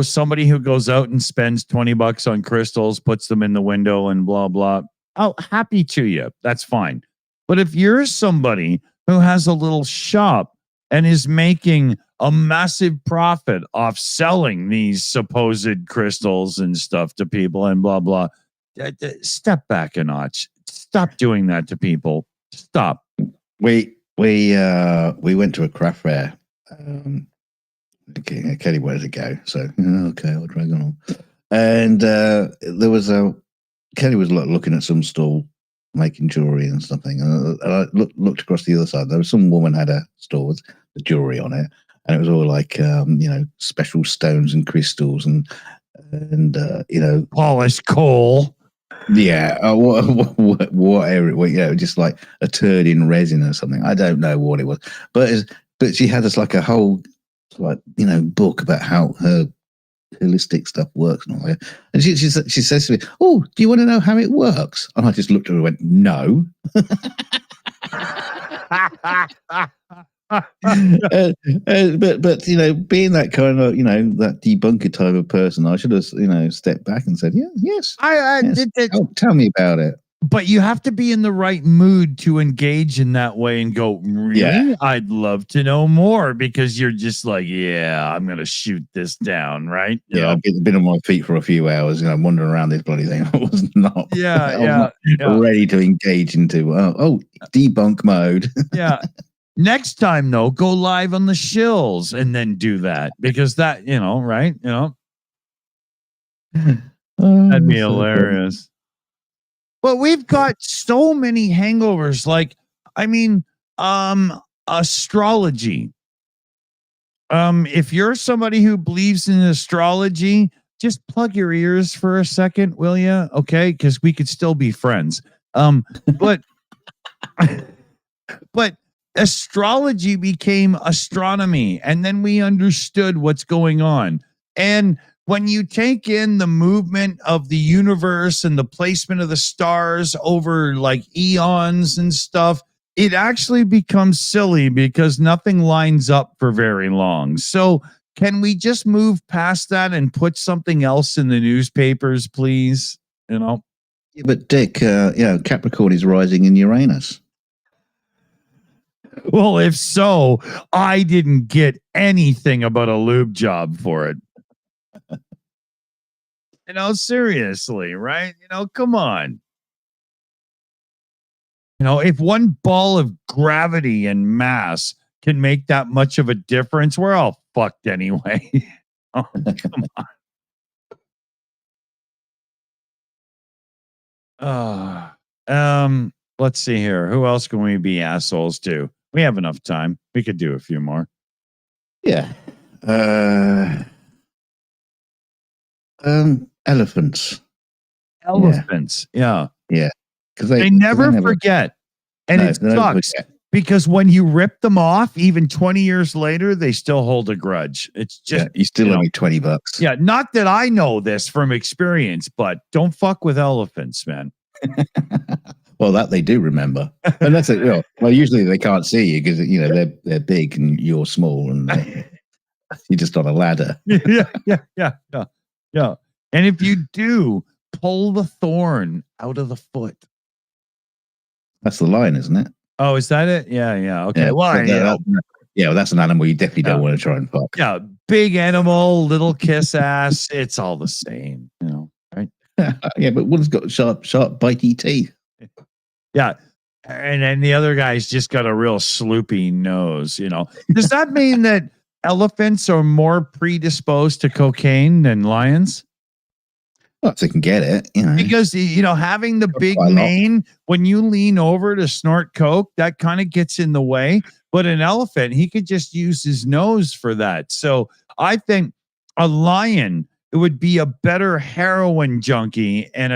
somebody who goes out and spends $20 on crystals, puts them in the window and blah, blah. Oh, happy to you. That's fine. But if you're somebody who has a little shop and is making a massive profit off selling these supposed crystals and stuff to people and blah, blah, step back a notch. Stop doing that to people. Stop. We went to a craft fair. Kelly wanted to go, so okay, I'll drag on. And there was Kelly was looking at some stall making jewelry and something, and I looked across the other side. There was some woman had a stall with the jewelry on it, and it was all like special stones and crystals and polished coal. Yeah, whatever. Just like a turd in resin or something. I don't know what it was, but she had us like a whole book about how her holistic stuff works and all that. And she says to me, "Oh, do you want to know how it works?" And I just looked at her and went, "No." But being that kind of that debunker type of person, I should have stepped back and said, yes. Tell me about it. But you have to be in the right mood to engage in that way and go, really? Yeah. I'd love to know more, because you're just like, yeah, I'm going to shoot this down, right? I've been on my feet for a few hours, wandering around this bloody thing. I was not, ready to engage into, debunk mode. Yeah. Next time, though, go live on the Shills and then do that, because that, right? That'd be hilarious. Cool. But we've got so many hangovers. Astrology. If you're somebody who believes in astrology, just plug your ears for a second, will you? Okay, because we could still be friends. But astrology became astronomy, and then we understood what's going on. And when you take in the movement of the universe and the placement of the stars over like eons and stuff, it actually becomes silly because nothing lines up for very long. So can we just move past that and put something else in the newspapers, please? Yeah, but Dick, Capricorn is rising in Uranus. Well, if so, I didn't get anything about a lube job for it. Seriously, right? Come on. If one ball of gravity and mass can make that much of a difference, we're all fucked anyway. Oh, come on. Let's see here. Who else can we be assholes to? We have enough time. We could do a few more. Yeah. Elephants. Elephants. Yeah. Yeah. Because they never forget. And it sucks because when you rip them off, even 20 years later, they still hold a grudge. It's just, you still owe me $20. Yeah. Not that I know this from experience, but don't fuck with elephants, man. Well, that they do remember. And that's it. Well, usually they can't see you because, they're big and you're small and you're just on a ladder. Yeah. And if you do, pull the thorn out of the foot. That's the line, isn't it? Oh, is that it? Yeah. Okay. Yeah, well, that's an animal you definitely don't want to try and fuck. Yeah, big animal, little kiss ass. It's all the same, right? Yeah, but one's got sharp, bitey teeth. Yeah. And then the other guy's just got a real sloopy nose, Does that mean that elephants are more predisposed to cocaine than lions? Well, if they can get it, Because, having the big mane, when you lean over to snort coke, that kind of gets in the way. But an elephant, he could just use his nose for that. So I think a lion, it would be a better heroin junkie, and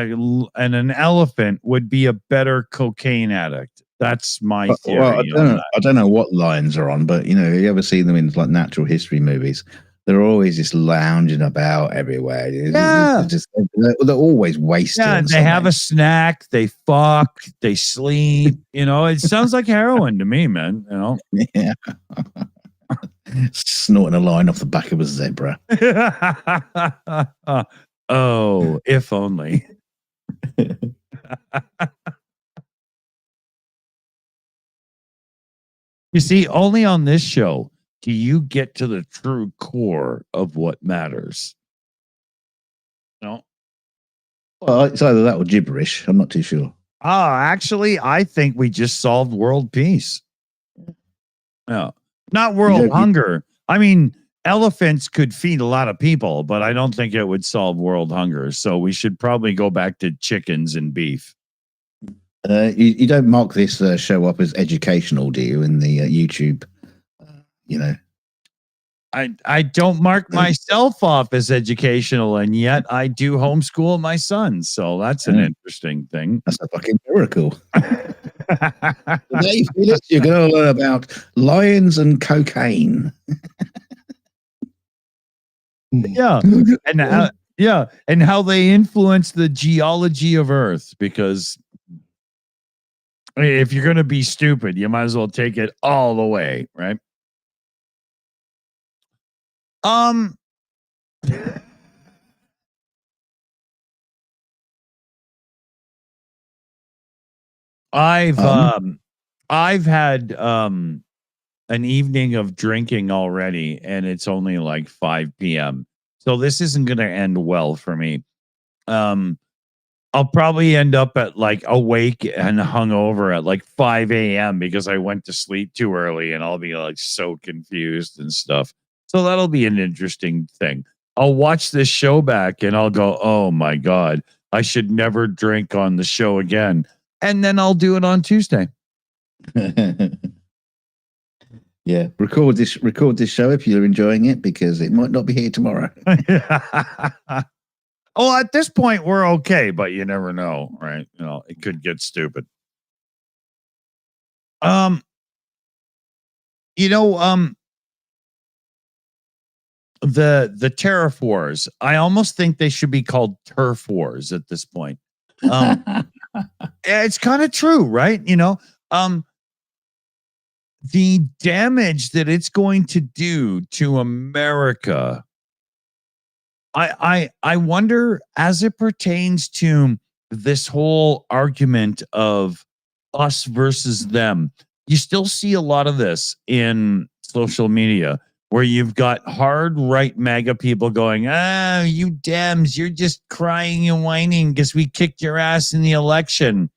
an elephant would be a better cocaine addict. That's my theory. Well, I don't know what lions are on, but you ever see them in like natural history movies? They're always just lounging about everywhere. Yeah. They're always wasted. Yeah, they have a snack, they fuck, they sleep. It sounds like heroin to me, man. Yeah. Snorting a line off the back of a zebra. Oh, if only. You see, only on this show do you get to the true core of what matters. No. Well, it's either that or gibberish. I'm not too sure. Actually, I think we just solved world peace. No, not world hunger. I mean, elephants could feed a lot of people, but I don't think it would solve world hunger. So we should probably go back to chickens and beef. You don't mark this show up as educational, do you, in the YouTube? You know, I don't mark myself off as educational, and yet I do homeschool my son. So that's an interesting thing. That's a fucking miracle. Today, Felix, you're going to learn about lions and cocaine. Yeah, and how they influence the geology of Earth. Because if you're going to be stupid, you might as well take it all the way, right? I've had an evening of drinking already, and it's only like 5 p.m. So this isn't going to end well for me. I'll probably end up at like awake and hungover at like 5 a.m. because I went to sleep too early, and I'll be like so confused and stuff. So that'll be an interesting thing. I'll watch this show back and I'll go, oh my God, I should never drink on the show again. And then I'll do it on Tuesday. Yeah, record this show if you're enjoying it, because it might not be here tomorrow. Oh, at this point we're okay, but you never know, right? You know, it could get stupid. The tariff wars, I almost think they should be called turf wars at this point. It's kind of true, right? You know, the damage that it's going to do to America. I wonder, as it pertains to this whole argument of us versus them, you still see a lot of this in social media, where you've got hard right MAGA people going, you Dems, you're just crying and whining because we kicked your ass in the election.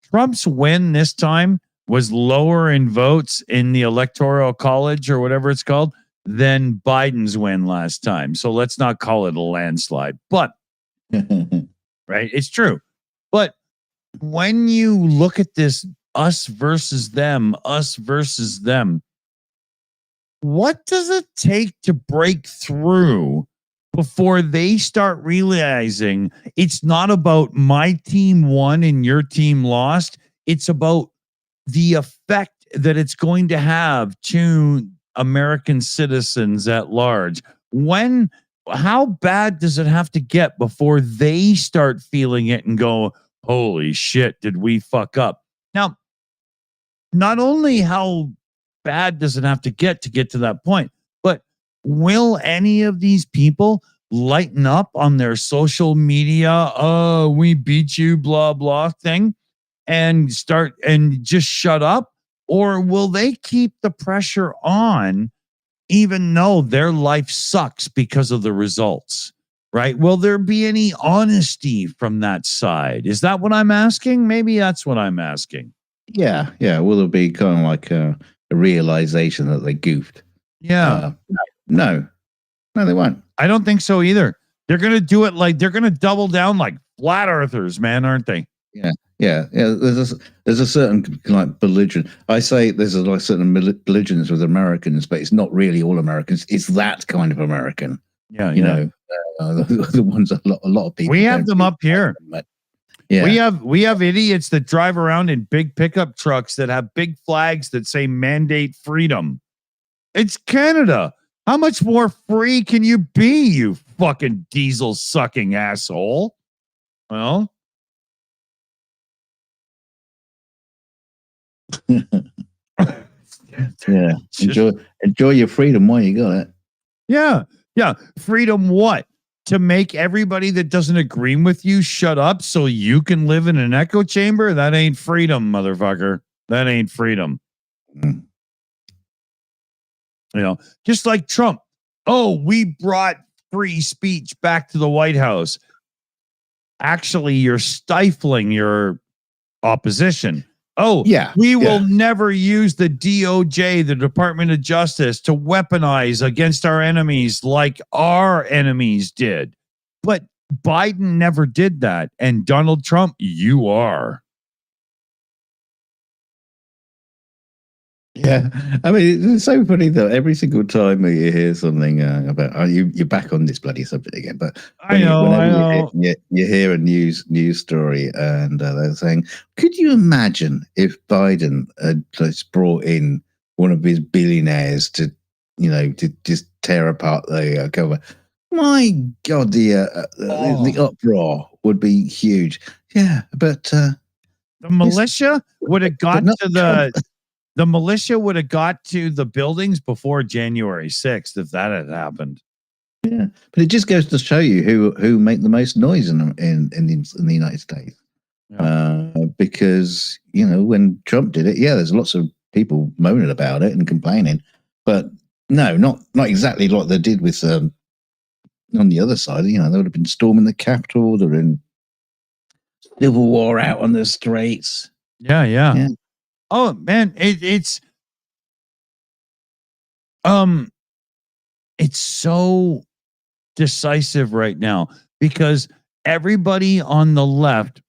Trump's win this time was lower in votes in the Electoral College or whatever it's called than Biden's win last time. So let's not call it a landslide. But, right, it's true. But when you look at this us versus them, what does it take to break through before they start realizing it's not about my team won and your team lost? It's about the effect that it's going to have to American citizens at large. How bad does it have to get before they start feeling it and go, holy shit, did we fuck up? Now, not only how bad does it have to get to that point, but will any of these people lighten up on their social media, oh, we beat you, blah, blah thing, and start and just shut up? Or will they keep the pressure on even though their life sucks because of the results, right? Will there be any honesty from that side? Is that what I'm asking? Maybe that's what I'm asking. Yeah. Will there be kind of like a realization that they goofed? Yeah. No, they won't. I don't think so either. They're going to do it like they're going to double down like flat earthers, man, aren't they? Yeah. There's a certain like belligerent. I say there's a like certain belligerence with Americans, but it's not really all Americans. It's that kind of American. Yeah, you know, the ones a lot of people. We have them up here. But, yeah, we have idiots that drive around in big pickup trucks that have big flags that say mandate freedom. It's Canada. How much more free can you be, you fucking diesel sucking asshole? Well. Yeah. Enjoy your freedom while you got it. Yeah. Freedom what? To make everybody that doesn't agree with you shut up so you can live in an echo chamber? That ain't freedom, motherfucker. That ain't freedom. Mm. You know, just like Trump. Oh, we brought free speech back to the White House. Actually, you're stifling your opposition. Oh, Yeah, we will never use the DOJ, the Department of Justice, to weaponize against our enemies like our enemies did. But Biden never did that. And Donald Trump, you are. Yeah, I mean, it's so funny that every single time you hear something about you're back on this bloody subject again. But I know. You hear a news story, and they're saying, "Could you imagine if Biden had just brought in one of his billionaires to, to just tear apart the government?" My God, the uproar would be huge. Yeah, but the militia would have got to the militia would have got to the buildings before January 6th if that had happened. Yeah, but it just goes to show you who make the most noise in the United States. Yeah. Because when Trump did it, there's lots of people moaning about it and complaining, but no, not exactly like they did with on the other side. They would have been storming the Capitol. They're in civil war out on the streets. Yeah. Oh man, it's so decisive right now because everybody on the left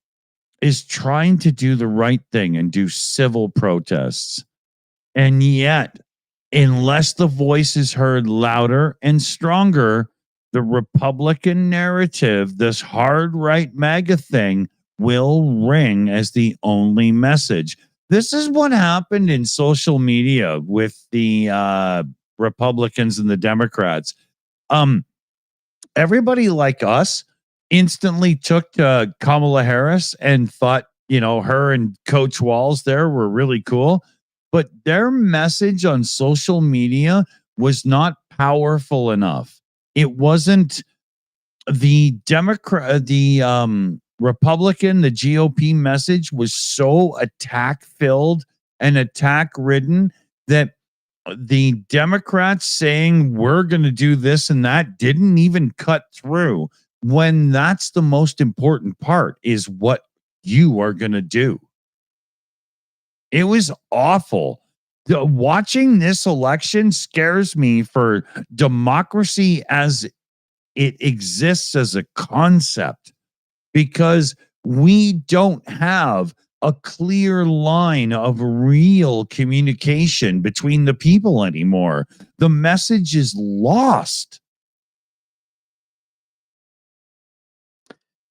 is trying to do the right thing and do civil protests. And yet, unless the voice is heard louder and stronger, the Republican narrative, this hard right MAGA thing, will ring as the only message. This is what happened in social media with the Republicans and the Democrats. Everybody like us instantly took to Kamala Harris and thought, her and Coach Walls there were really cool. But their message on social media was not powerful enough. It wasn't the Republican, the GOP message was so attack filled and attack ridden that the Democrats saying we're going to do this and that didn't even cut through when that's the most important part is what you are going to do. It was awful. Watching this election scares me for democracy as it exists as a concept because we don't have a clear line of real communication between the people anymore. The message is lost.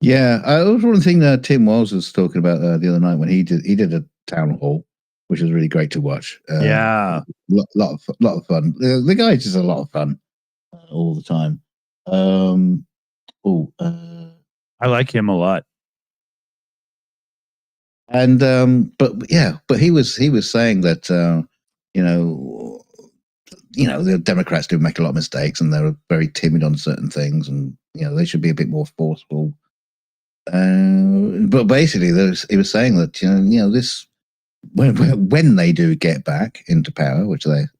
Yeah, it was one thing that Tim Wells was talking about the other night when he did a town hall, which was really great to watch. Lot of fun. The guy's just a lot of fun all the time. I like him a lot. And but he was saying that the Democrats do make a lot of mistakes and they're very timid on certain things, and they should be a bit more forceful. But basically, he was saying that this when they do get back into power, which they're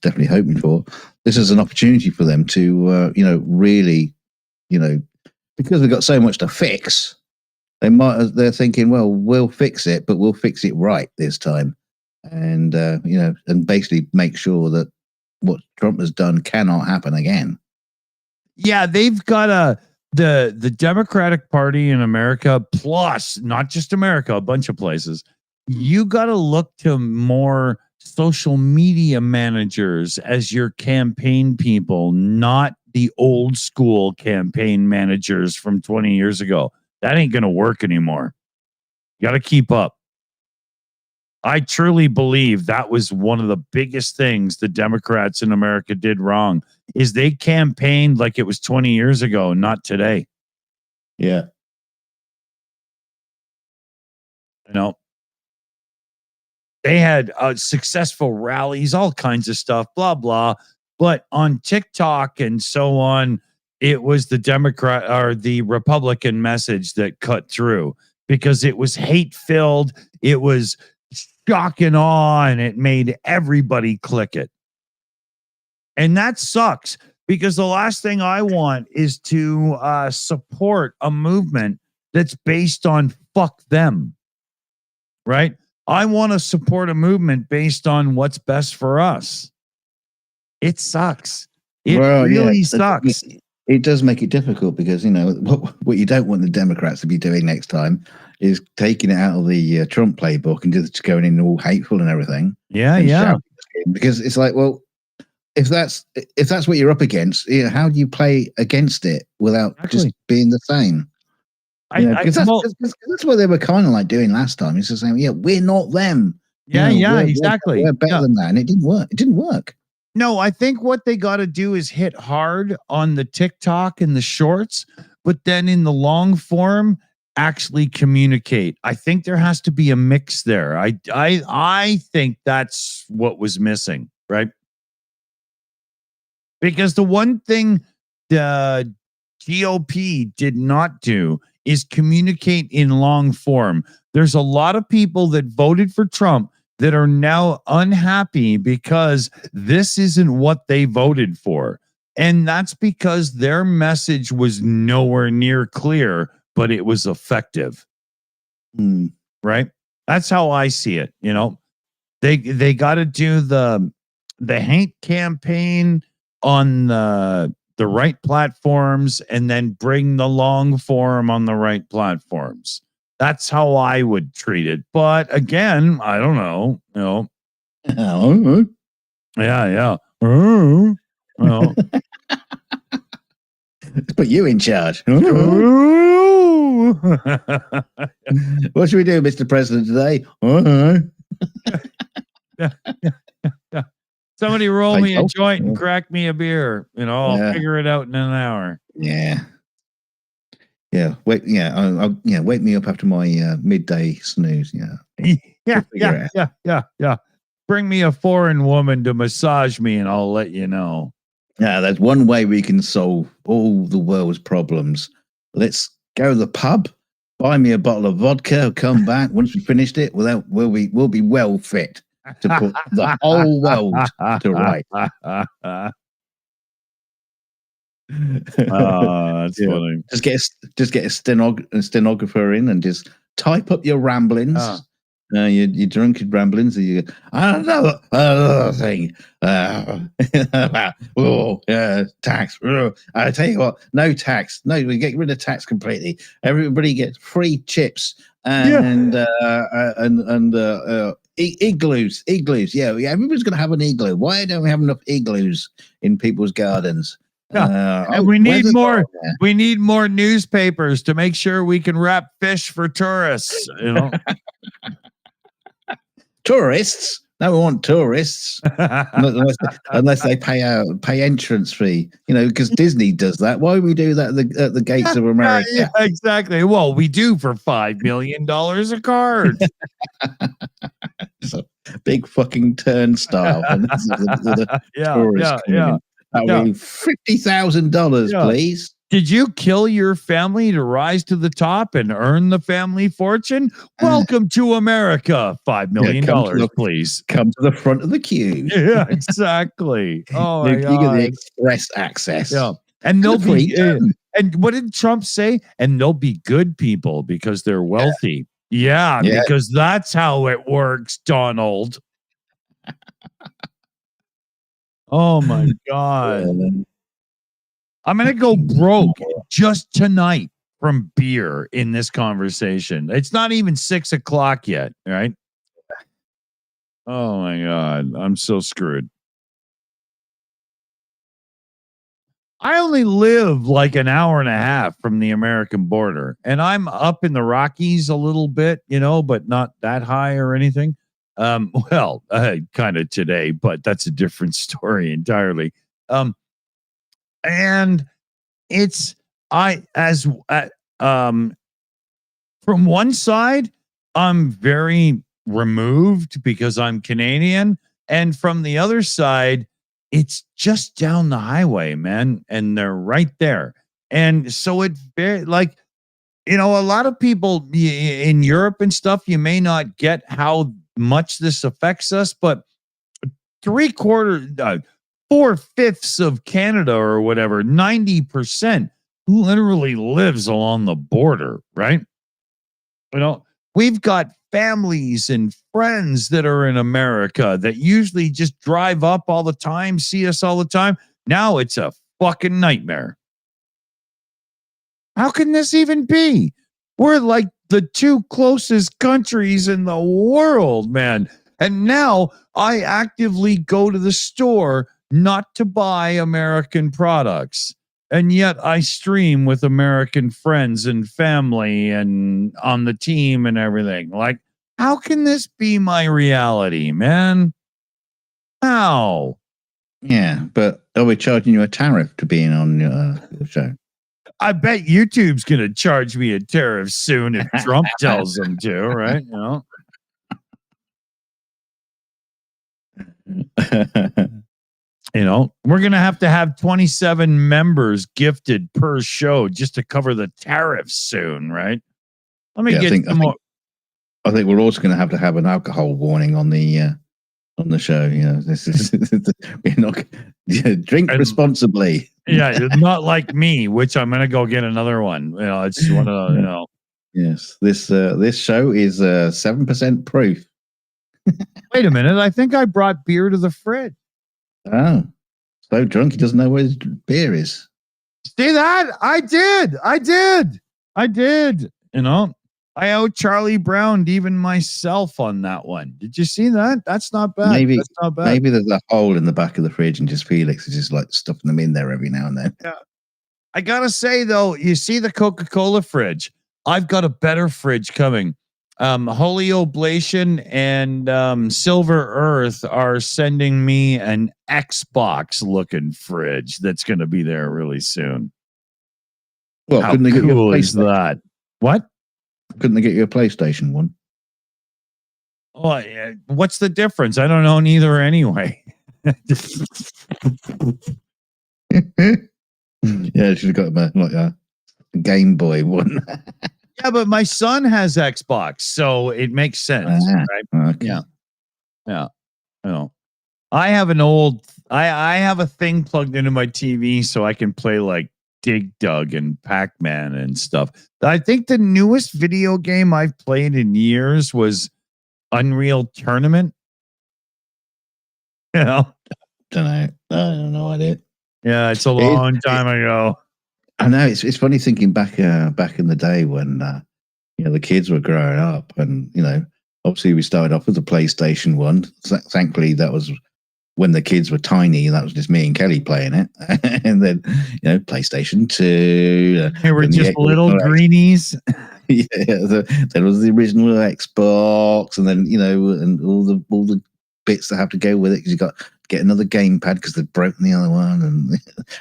definitely hoping for, this is an opportunity for them to really because we've got so much to fix. They're thinking, well, we'll fix it, but we'll fix it right this time, and and basically make sure that what Trump has done cannot happen again. Yeah, they've got the Democratic Party in America, plus not just America, a bunch of places. You got to look to more social media managers as your campaign people, not the old school campaign managers from 20 years ago. That ain't going to work anymore. You got to keep up. I truly believe that was one of the biggest things the Democrats in America did wrong is they campaigned like it was 20 years ago, not today. Yeah. They had successful rallies, all kinds of stuff, blah, blah. But on TikTok and so on, it was the Democrat or the Republican message that cut through because it was hate filled. It was shock and awe, and it made everybody click it. And that sucks, because the last thing I want is to support a movement that's based on fuck them, right? I want to support a movement based on what's best for us. It sucks. It really sucks. It does make it difficult, because, you know, what you don't want the Democrats to be doing next time is taking it out of the Trump playbook and just going in all hateful and everything. Yeah, and yeah. Because it's like, well, if that's what you're up against, you know, how do you play against it without just being the same? Because that's what they were kind of like doing last time. It's just saying, yeah, we're not them. Yeah, exactly. We're better than that, and it didn't work. It didn't work. No, I think what they got to do is hit hard on the TikTok and the shorts, but then in the long form, actually communicate. I think there has to be a mix there. I think that's what was missing, right? Because the one thing the GOP did not do is communicate in long form. There's a lot of people that voted for Trump that are now unhappy because this isn't what they voted for. And that's because their message was nowhere near clear, but it was effective. Right? That's how I see it. You know, they got to do the hate campaign on the right platforms, and then bring the long form on the right platforms. That's how I would treat it. But again, I don't know. You know. Yeah. Well, let's put you in charge. What should we do, Mr. President, today? Somebody roll me a joint and crack me a beer. You know, I'll figure it out in an hour. Yeah. Wake me up after my midday snooze. Yeah. Bring me a foreign woman to massage me, and I'll let you know. Yeah, there's one way we can solve all the world's problems. Let's go to the pub, buy me a bottle of vodka, come back. Once we finished it, we'll be well fit to put the whole world to right. That's funny. Just get a stenographer in and just type up your ramblings. Your drunken ramblings. You go, another thing. Tax. I tell you what, no tax. No, we get rid of tax completely. Everybody gets free chips and igloos. Yeah, everybody's going to have an igloo. Why don't we have enough igloos in people's gardens? And we need more. We need more newspapers to make sure we can wrap fish for tourists. You know, tourists. No, we want tourists unless they pay entrance fee. You know, because Disney does that. Why would we do that at the gates of America? Yeah, exactly. Well, we do for $5 million a card. It's a big fucking turnstile. And Yeah. That would be $50,000, please. Did you kill your family to rise to the top and earn the family fortune? Welcome to America. $5 million, please. Come to the front of the queue. Yeah, exactly. Oh, my God. You get the express access. Yeah. And they'll be. And what did Trump say? And they'll be good people because they're wealthy. Yeah, because that's how it works, Donald. Oh my God. I'm going to go broke just tonight from beer in this conversation. It's not even 6 o'clock yet, right? Oh my God. I'm so screwed. I only live like an hour and a half from the American border, and I'm up in the Rockies a little bit, you know, but not that high or anything. Kind of today, but that's a different story entirely. And it's from one side, I'm very removed because I'm Canadian, and from the other side, it's just down the highway, man, and they're right there. And so it very a lot of people in Europe and stuff, you may not get how much this affects us, but 4/5 of Canada or whatever, 90% literally lives along the border, right? You know, we've got families and friends that are in America that usually just drive up all the time, see us all the time. Now it's a fucking nightmare. How can this even be? We're like the two closest countries in the world, man. And now I actively go to the store not to buy American products. And yet I stream with American friends and family and on the team and everything. Like, how can this be my reality, man? How? Yeah, but are we charging you a tariff to being on your show? I bet YouTube's going to charge me a tariff soon if Trump tells them to, right? We're going to have 27 members gifted per show just to cover the tariffs soon, right? Let me get some more. I think we're also going to have an alcohol warning on the show. This is we're not drink responsibly. Yeah, not like me, which I'm going to go get another one. It's one of Yes, this show is 7% proof. Wait a minute, I think I brought beer to the fridge. Oh, so drunk he doesn't know where his beer is. See that? I did. I owe Charlie Brown even myself on that one. Did you see that? That's not bad. That's not bad. Maybe there's a hole in the back of the fridge and just Felix is just like stuffing them in there every now and then. Yeah. I gotta say though, you see the Coca-Cola fridge. I've got a better fridge coming. Holy Oblation and Silver Earth are sending me an Xbox looking fridge that's going to be there really soon. Well, how cool is that? What? Couldn't they get you a PlayStation one? Oh, what's the difference? I don't know neither anyway. Yeah, she's got a Game Boy one. Yeah, but my son has Xbox, so it makes sense, right? Okay. Yeah. I have I have a thing plugged into my TV so I can play like Dig Dug and Pac-Man and stuff. I think the newest video game I've played in years was Unreal Tournament. Don't know. I have no idea. Yeah, it's a long time ago. I know it's funny thinking back in the day when the kids were growing up, and obviously we started off with the PlayStation 1. Thankfully, that was when the kids were tiny. That was just me and Kelly playing it, and then PlayStation 2. They were just little greenies. Yeah, there was the original Xbox, and then and all the bits that have to go with it, because you got to get another gamepad because they've broken the other one, and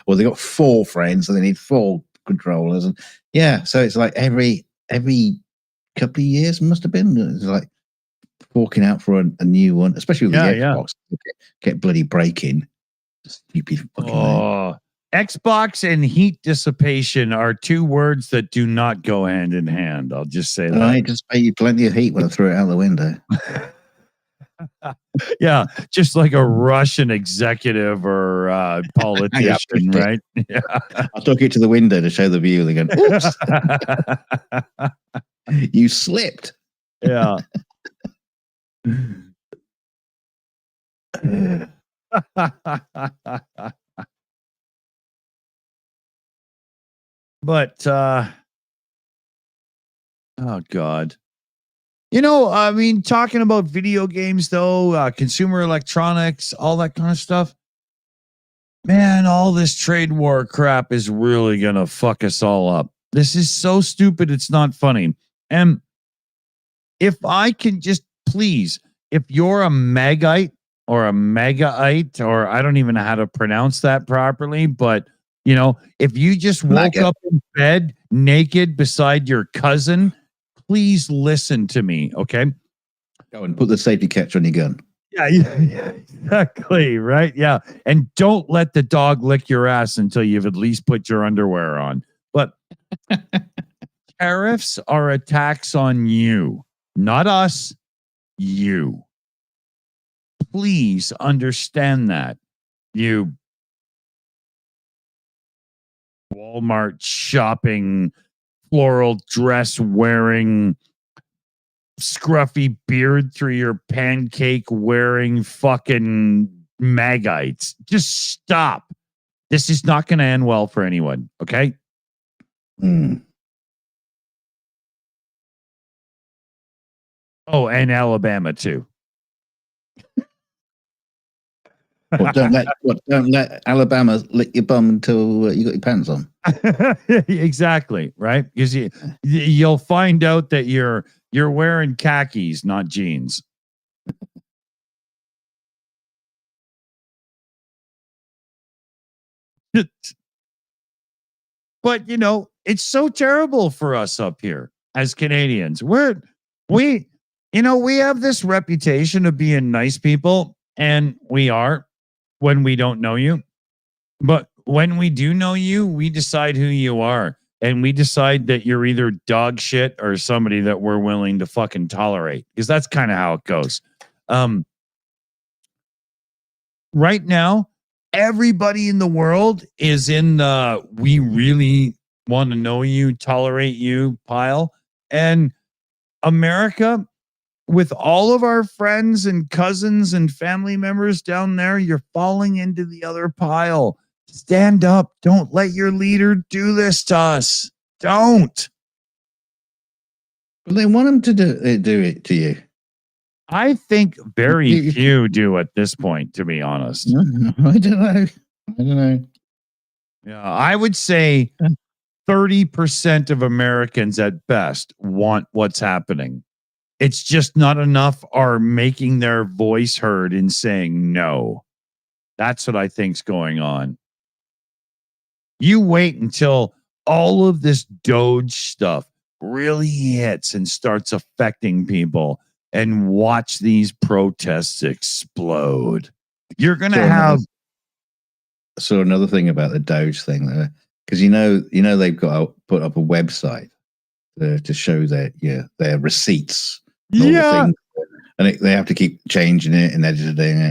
or they got 4 friends, so they need 4 controllers, and so it's like every couple of years must have been. It's like forking out for a new one, especially with the Xbox. Get bloody breaking. Stupid fucking thing. Xbox and heat dissipation are 2 words that do not go hand in hand. I'll just say that. I just pay you plenty of heat when I threw it out the window. Yeah, just like a Russian executive or politician, right? Yeah. I took it to the window to show the view. They're going, oops. You slipped. Yeah. But oh God. I mean, talking about video games though, consumer electronics, all that kind of stuff. Man, all this trade war crap is really gonna fuck us all up. This is so stupid, it's not funny. And if I can just please, if you're a Megite or a Megaite, or I don't even know how to pronounce that properly, but if you just woke up in bed naked beside your cousin, please listen to me, okay? Go and put the safety catch on your gun. Yeah, exactly, right? Yeah, and don't let the dog lick your ass until you've at least put your underwear on. But tariffs are a tax on you, not us. you. Please understand that. You Walmart shopping, floral dress wearing, scruffy beard through your pancake wearing fucking Magites. Just stop. This is not going to end well for anyone. Okay. Oh, and Alabama too. Well, don't let Alabama lick your bum until you got your pants on. Exactly, right? Because you'll find out that you're wearing khakis, not jeans. But it's so terrible for us up here as Canadians. We have this reputation of being nice people, and we are when we don't know you. But when we do know you, we decide who you are. And we decide that you're either dog shit or somebody that we're willing to fucking tolerate. Because that's kind of how it goes. Right now, everybody in the world is in the we really want to know you, tolerate you pile. And America, with all of our friends and cousins and family members down there, you're falling into the other pile. Stand up. Don't let your leader do this to us. Don't. But they want them to do it to you. I think very few do at this point, to be honest. I don't know. Yeah, I would say 30% of Americans at best want what's happening. It's just not enough are making their voice heard in saying no. That's what I think's going on. You wait until all of this Doge stuff really hits and starts affecting people and watch these protests explode. You're going to have... So another thing about the Doge thing there, because they've got to put up a website to show their receipts. Yeah. And they have to keep changing it and editing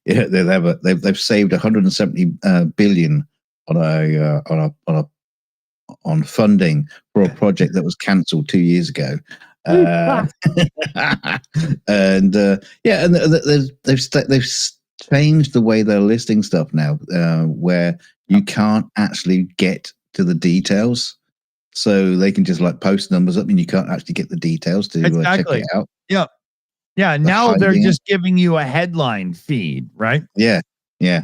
it. They've saved 170 billion on funding for a project that was cancelled 2 years ago. And they've changed the way they're listing stuff now, where you can't actually get to the details. So they can just like post numbers up and you can't actually get the details to check it out. Yeah. Yeah. Now they're just giving you a headline feed, right? Yeah. Yeah.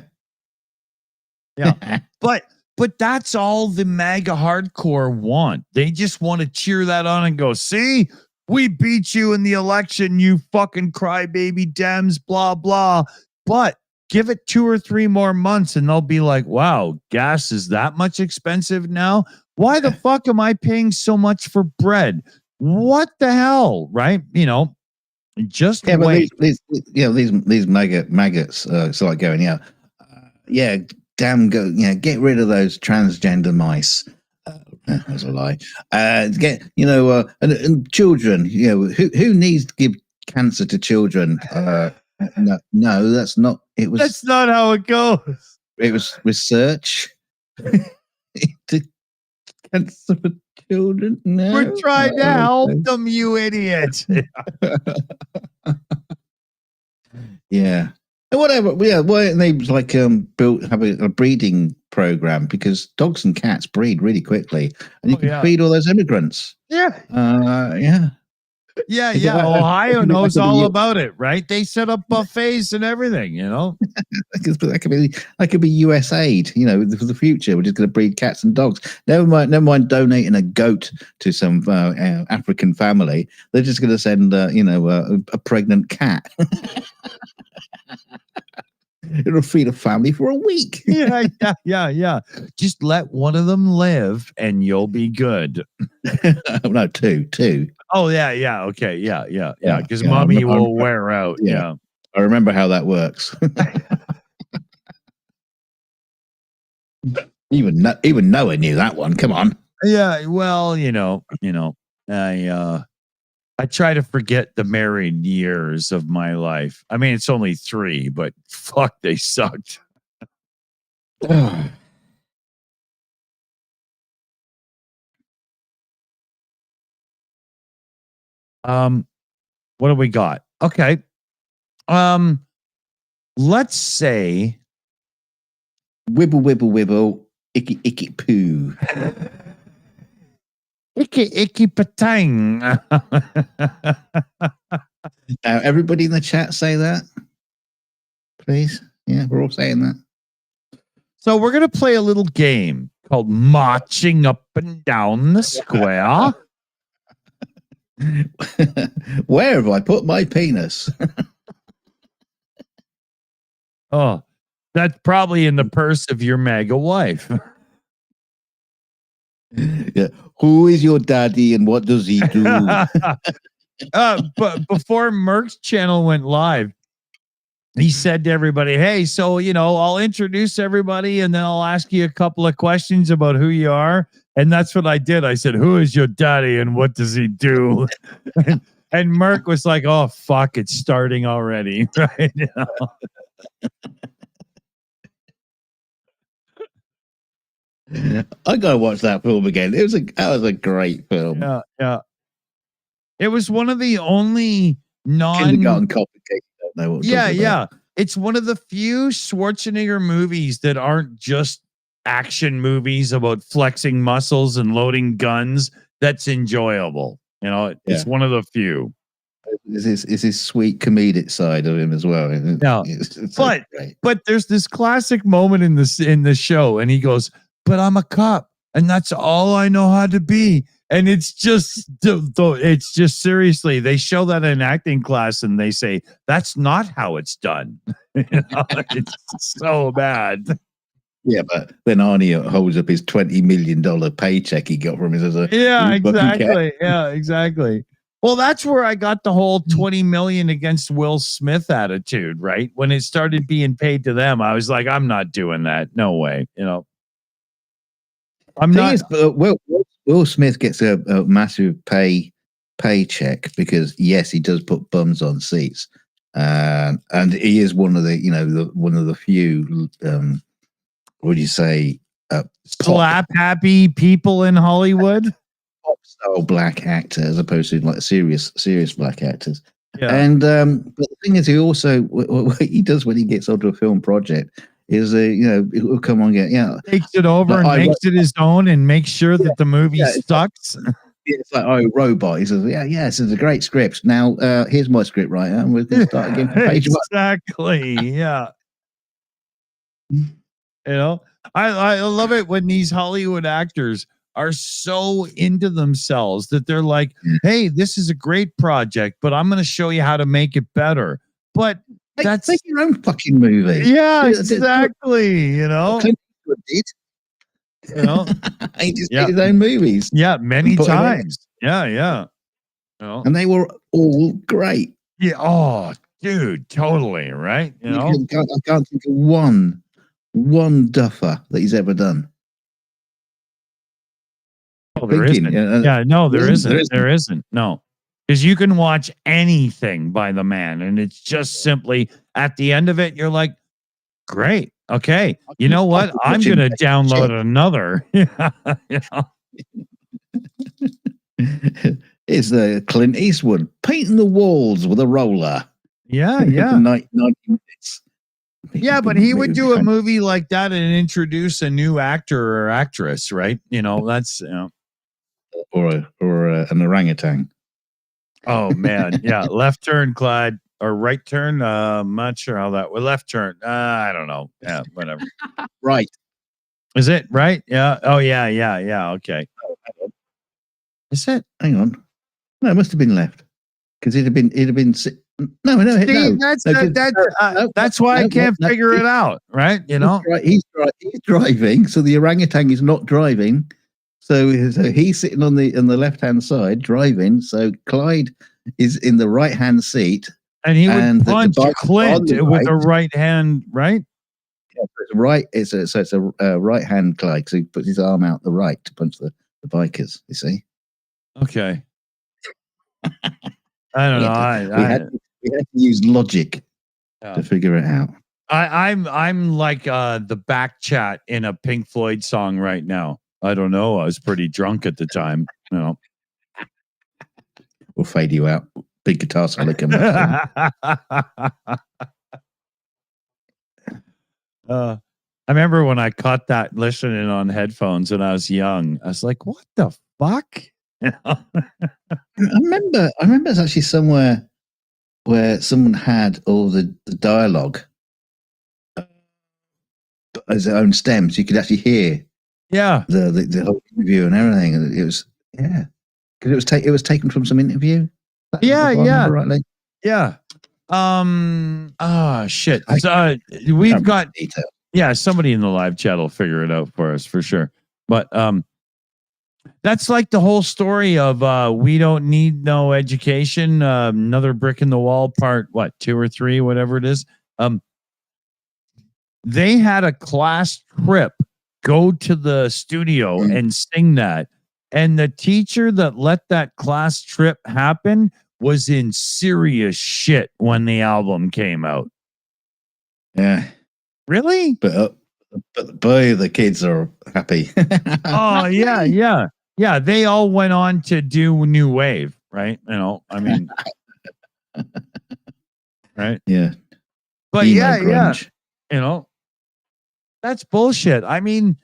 Yeah. But that's all the MAGA hardcore want. They just want to cheer that on and go, see, we beat you in the election, you fucking crybaby Dems, blah, blah. But give it 2 or 3 more months and they'll be like, wow, gas is that much expensive now? Why the fuck am I paying so much for bread? What the hell? Right? Just wait. But these maggots start going, damn, get rid of those transgender mice. That's a lie. And children, who needs to give cancer to children? No, that's not. That's not how it goes. It was research to cancer for children. No, we're trying to help them, you idiot. Yeah. Whatever. Yeah. Why don't they have a breeding program, because dogs and cats breed really quickly, and you can feed all those immigrants. Yeah. Yeah. Ohio knows all about it, right? They set up buffets and everything, That could be US aid, for the future. We're just going to breed cats and dogs. Never mind donating a goat to some African family. They're just going to send, a pregnant cat. It'll feed a family for a week. Yeah. Just let one of them live and you'll be good. No, two. Oh, yeah. Okay. Yeah. Because mommy will wear out. Yeah. I remember how that works. Even Noah knew that one. Come on. Yeah. Well, I try to forget the married years of my life. I mean, it's only 3, but fuck, they sucked. What do we got? Okay. Let's say Wibble, wibble, wibble, icky, icky, poo. icky patang. Everybody in the chat say that, please. Yeah, we're all saying that. So we're gonna play a little game called marching up and down the square. Where have I put my penis? Oh, that's probably in the purse of your mega wife. Yeah. Who is your daddy and what does he do? But before Merck's channel went live, he said to everybody, hey, so, I'll introduce everybody and then I'll ask you a couple of questions about who you are. And that's what I did. I said, who is your daddy and what does he do? and Merck was like, oh, fuck, it's starting already. Right now. I gotta watch that film again. That was a great film. Yeah. It was one of the only Kindergarten cop in case you don't know what we're talking about. It's one of the few Schwarzenegger movies that aren't just action movies about flexing muscles and loading guns. That's enjoyable. It's one of the few. It's his sweet comedic side of him as well. Yeah, but there's this classic moment in the show, and he goes, "But I'm a cop, and that's all I know how to be." And it's just seriously, they show that in acting class, and they say that's not how it's done. It's so bad. Yeah, but then Arnie holds up his $20 million paycheck he got from his other. Yeah, exactly. Yeah, exactly. Well, that's where I got the whole 20 million against Will Smith attitude, right? When it started being paid to them, I was like, I'm not doing that. No way. I'm not. Will Smith gets a massive paycheck because yes, he does put bums on seats, and he is one of the few. What do you say? Slap happy people in Hollywood. Pop style black actor as opposed to like serious black actors. Yeah. And but the thing is, he also what he does when he gets onto a film project is he'll come on, takes it over and makes it his own and makes sure that the movie sucks. It's like, robot. He says, this is a great script. Now here's my script writer, and we're going to start again from page 1. Exactly. Yeah. I love it when these Hollywood actors are so into themselves that they're like, hey, this is a great project, but I'm going to show you how to make it better. But that's make your own fucking movie. Yeah, exactly. Clint Eastwood did. He just did his own movies. Yeah, many times. Yeah. And they were all great. Yeah. Oh, dude, totally. Right. I can't think of one duffer that he's ever done. Oh, there isn't. There isn't. No. Because you can watch anything by the man, and it's just simply at the end of it, you're like, great. Okay. You know what? I'm going to download another. It's Clint Eastwood painting the walls with a roller. Yeah. 90 minutes. Yeah, but he would do a movie like that and introduce a new actor or actress, right? That's or an orangutan. Oh man, yeah. Left turn, Clyde, or right turn. I'm not sure how that. Left turn. I don't know. Yeah, whatever. Right. Is it right? Yeah. Oh yeah. Okay. Is it? Hang on. No, it must have been left because it'd have been. No. That's why I can't figure it out. Right? He's driving, so the orangutan is not driving. So he's sitting on the left hand side driving. So Clyde is in the right hand seat, and he would punch Clint with a right hand, right? Yeah, it's right. It's a right hand Clyde. So he puts his arm out the right to punch the bikers. You see? Okay. I don't know. We had to use logic to figure it out. I'm like the back chat in a Pink Floyd song right now. I don't know. I was pretty drunk at the time. You know. We'll fade you out. Big guitar solo coming up. I remember when I caught that listening on headphones when I was young. I was like, "What the fuck?" I remember it's actually somewhere where someone had all the dialogue as their own stems. You could actually hear the whole interview and everything. It was because it was taken from some interview. Rightly. Yeah. Shit. We've got detail. Yeah, somebody in the live chat will figure it out for us for sure. But that's like the whole story of we don't need no education. Another brick in the wall, part 2 or 3, whatever it is. They had a class trip go to the studio and sing that. And the teacher that let that class trip happen was in serious shit when the album came out. Yeah. Really? But boy, the kids are happy. Oh, yeah. Yeah, they all went on to do New Wave, right? You know, I mean, right? Yeah. But grunge. You know, that's bullshit. I mean,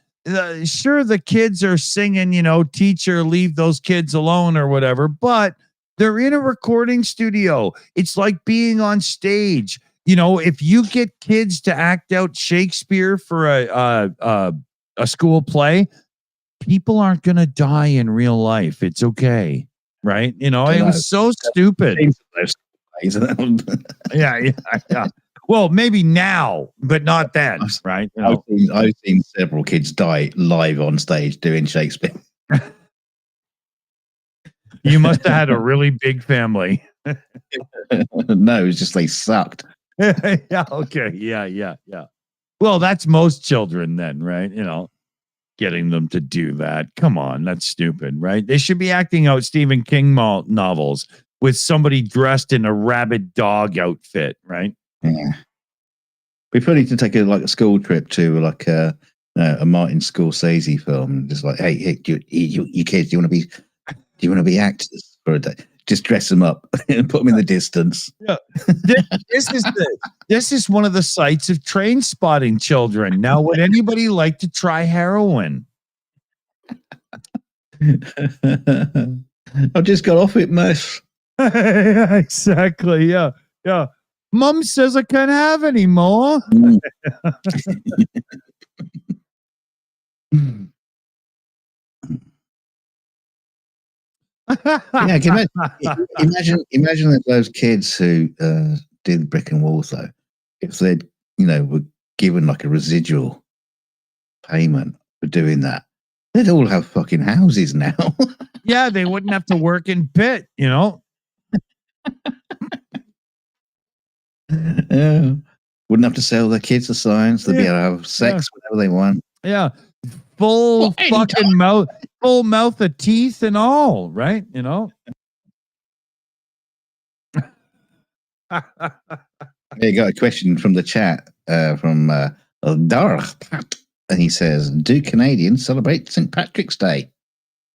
sure, the kids are singing, you know, teacher, leave those kids alone or whatever, but they're in a recording studio. It's like being on stage. You know, if you get kids to act out Shakespeare for a school play, people aren't going to die in real life. It's okay. Right. You know, it was so stupid. Yeah. Well, maybe now, but not then. Right. You know? I've seen several kids die live on stage doing Shakespeare. You must have had a really big family. No, it's just they sucked. Yeah. Okay. Yeah. Well, that's most children then, right? You know, getting them to do that. Come on, that's stupid, right? They should be acting out Stephen King novels with somebody dressed in a rabid dog outfit, right? Yeah. We probably need to take a school trip to a Martin Scorsese film. Just like, hey, you kids, do you want to be actors for a day? Just dress them up and put them in the distance. Yeah. This is one of the sites of train spotting children. Now, would anybody like to try heroin? I just got off it, miss. Yeah, exactly. Yeah. Mom says I can't have any more. Yeah, imagine that those kids who did brick and walls, though, if they'd were given like a residual payment for doing that, they'd all have fucking houses now. Yeah, they wouldn't have to work in pit, you know. Yeah. Wouldn't have to sell their kids to science. They'd be able to have sex whenever they want. Yeah, full mouth of teeth and all, right? You know. You got a question from the chat from Darth Pat, and he says, "Do Canadians celebrate St. Patrick's Day?"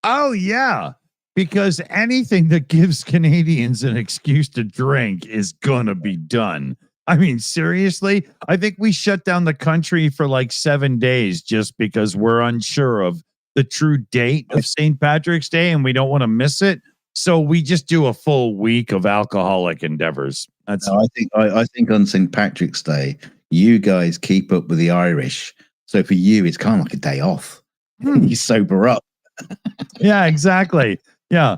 Oh yeah, because anything that gives Canadians an excuse to drink is gonna be done. I mean, seriously, I think we shut down the country for like 7 days just because we're unsure of the true date of St. Patrick's Day and we don't want to miss it. So we just do a full week of alcoholic endeavors. I think on St. Patrick's Day, you guys keep up with the Irish. So for you, it's kind of like a day off. You sober up. Yeah, exactly. Yeah,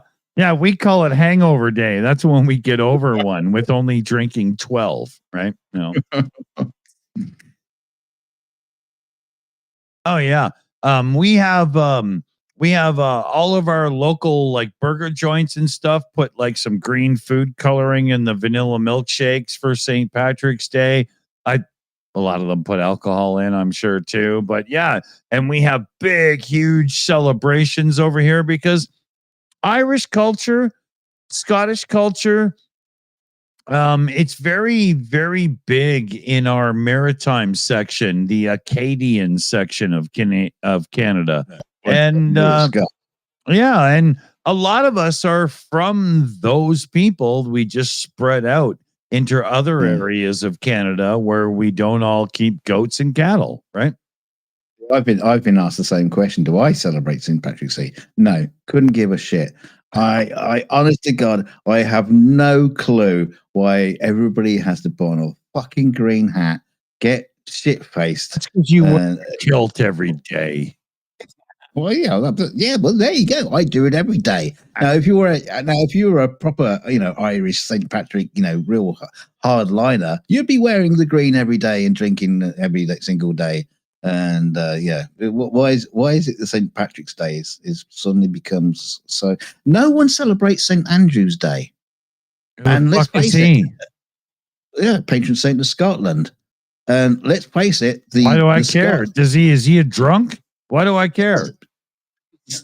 we call it hangover day. That's when we get over one with only drinking 12, right? No. Oh yeah. We have all of our local like burger joints and stuff put like some green food coloring in the vanilla milkshakes for St. Patrick's Day. A lot of them put alcohol in, I'm sure too. But yeah, and we have big, huge celebrations over here because Irish culture Scottish culture, it's very, very big in our maritime section, the Acadian section of Canada. And yeah, and a lot of us are from those people. We just spread out into other areas of Canada where we don't all keep goats and cattle, right? I've been asked the same question. Do I celebrate St. Patrick's Day? No, couldn't give a shit. I honest to God, I have no clue why everybody has to put on a fucking green hat, get shit faced. That's because you wear a kilt every day. Well, yeah. Well, there you go. I do it every day. Now, if you were a proper, Irish St. Patrick, real hardliner, you'd be wearing the green every day and drinking every single day. And why is it that St. Patrick's Day is suddenly becomes so? No one celebrates St. Andrew's Day. And let's face it, patron saint of Scotland. And let's face it, why do I care? Is he a drunk? Why do I care?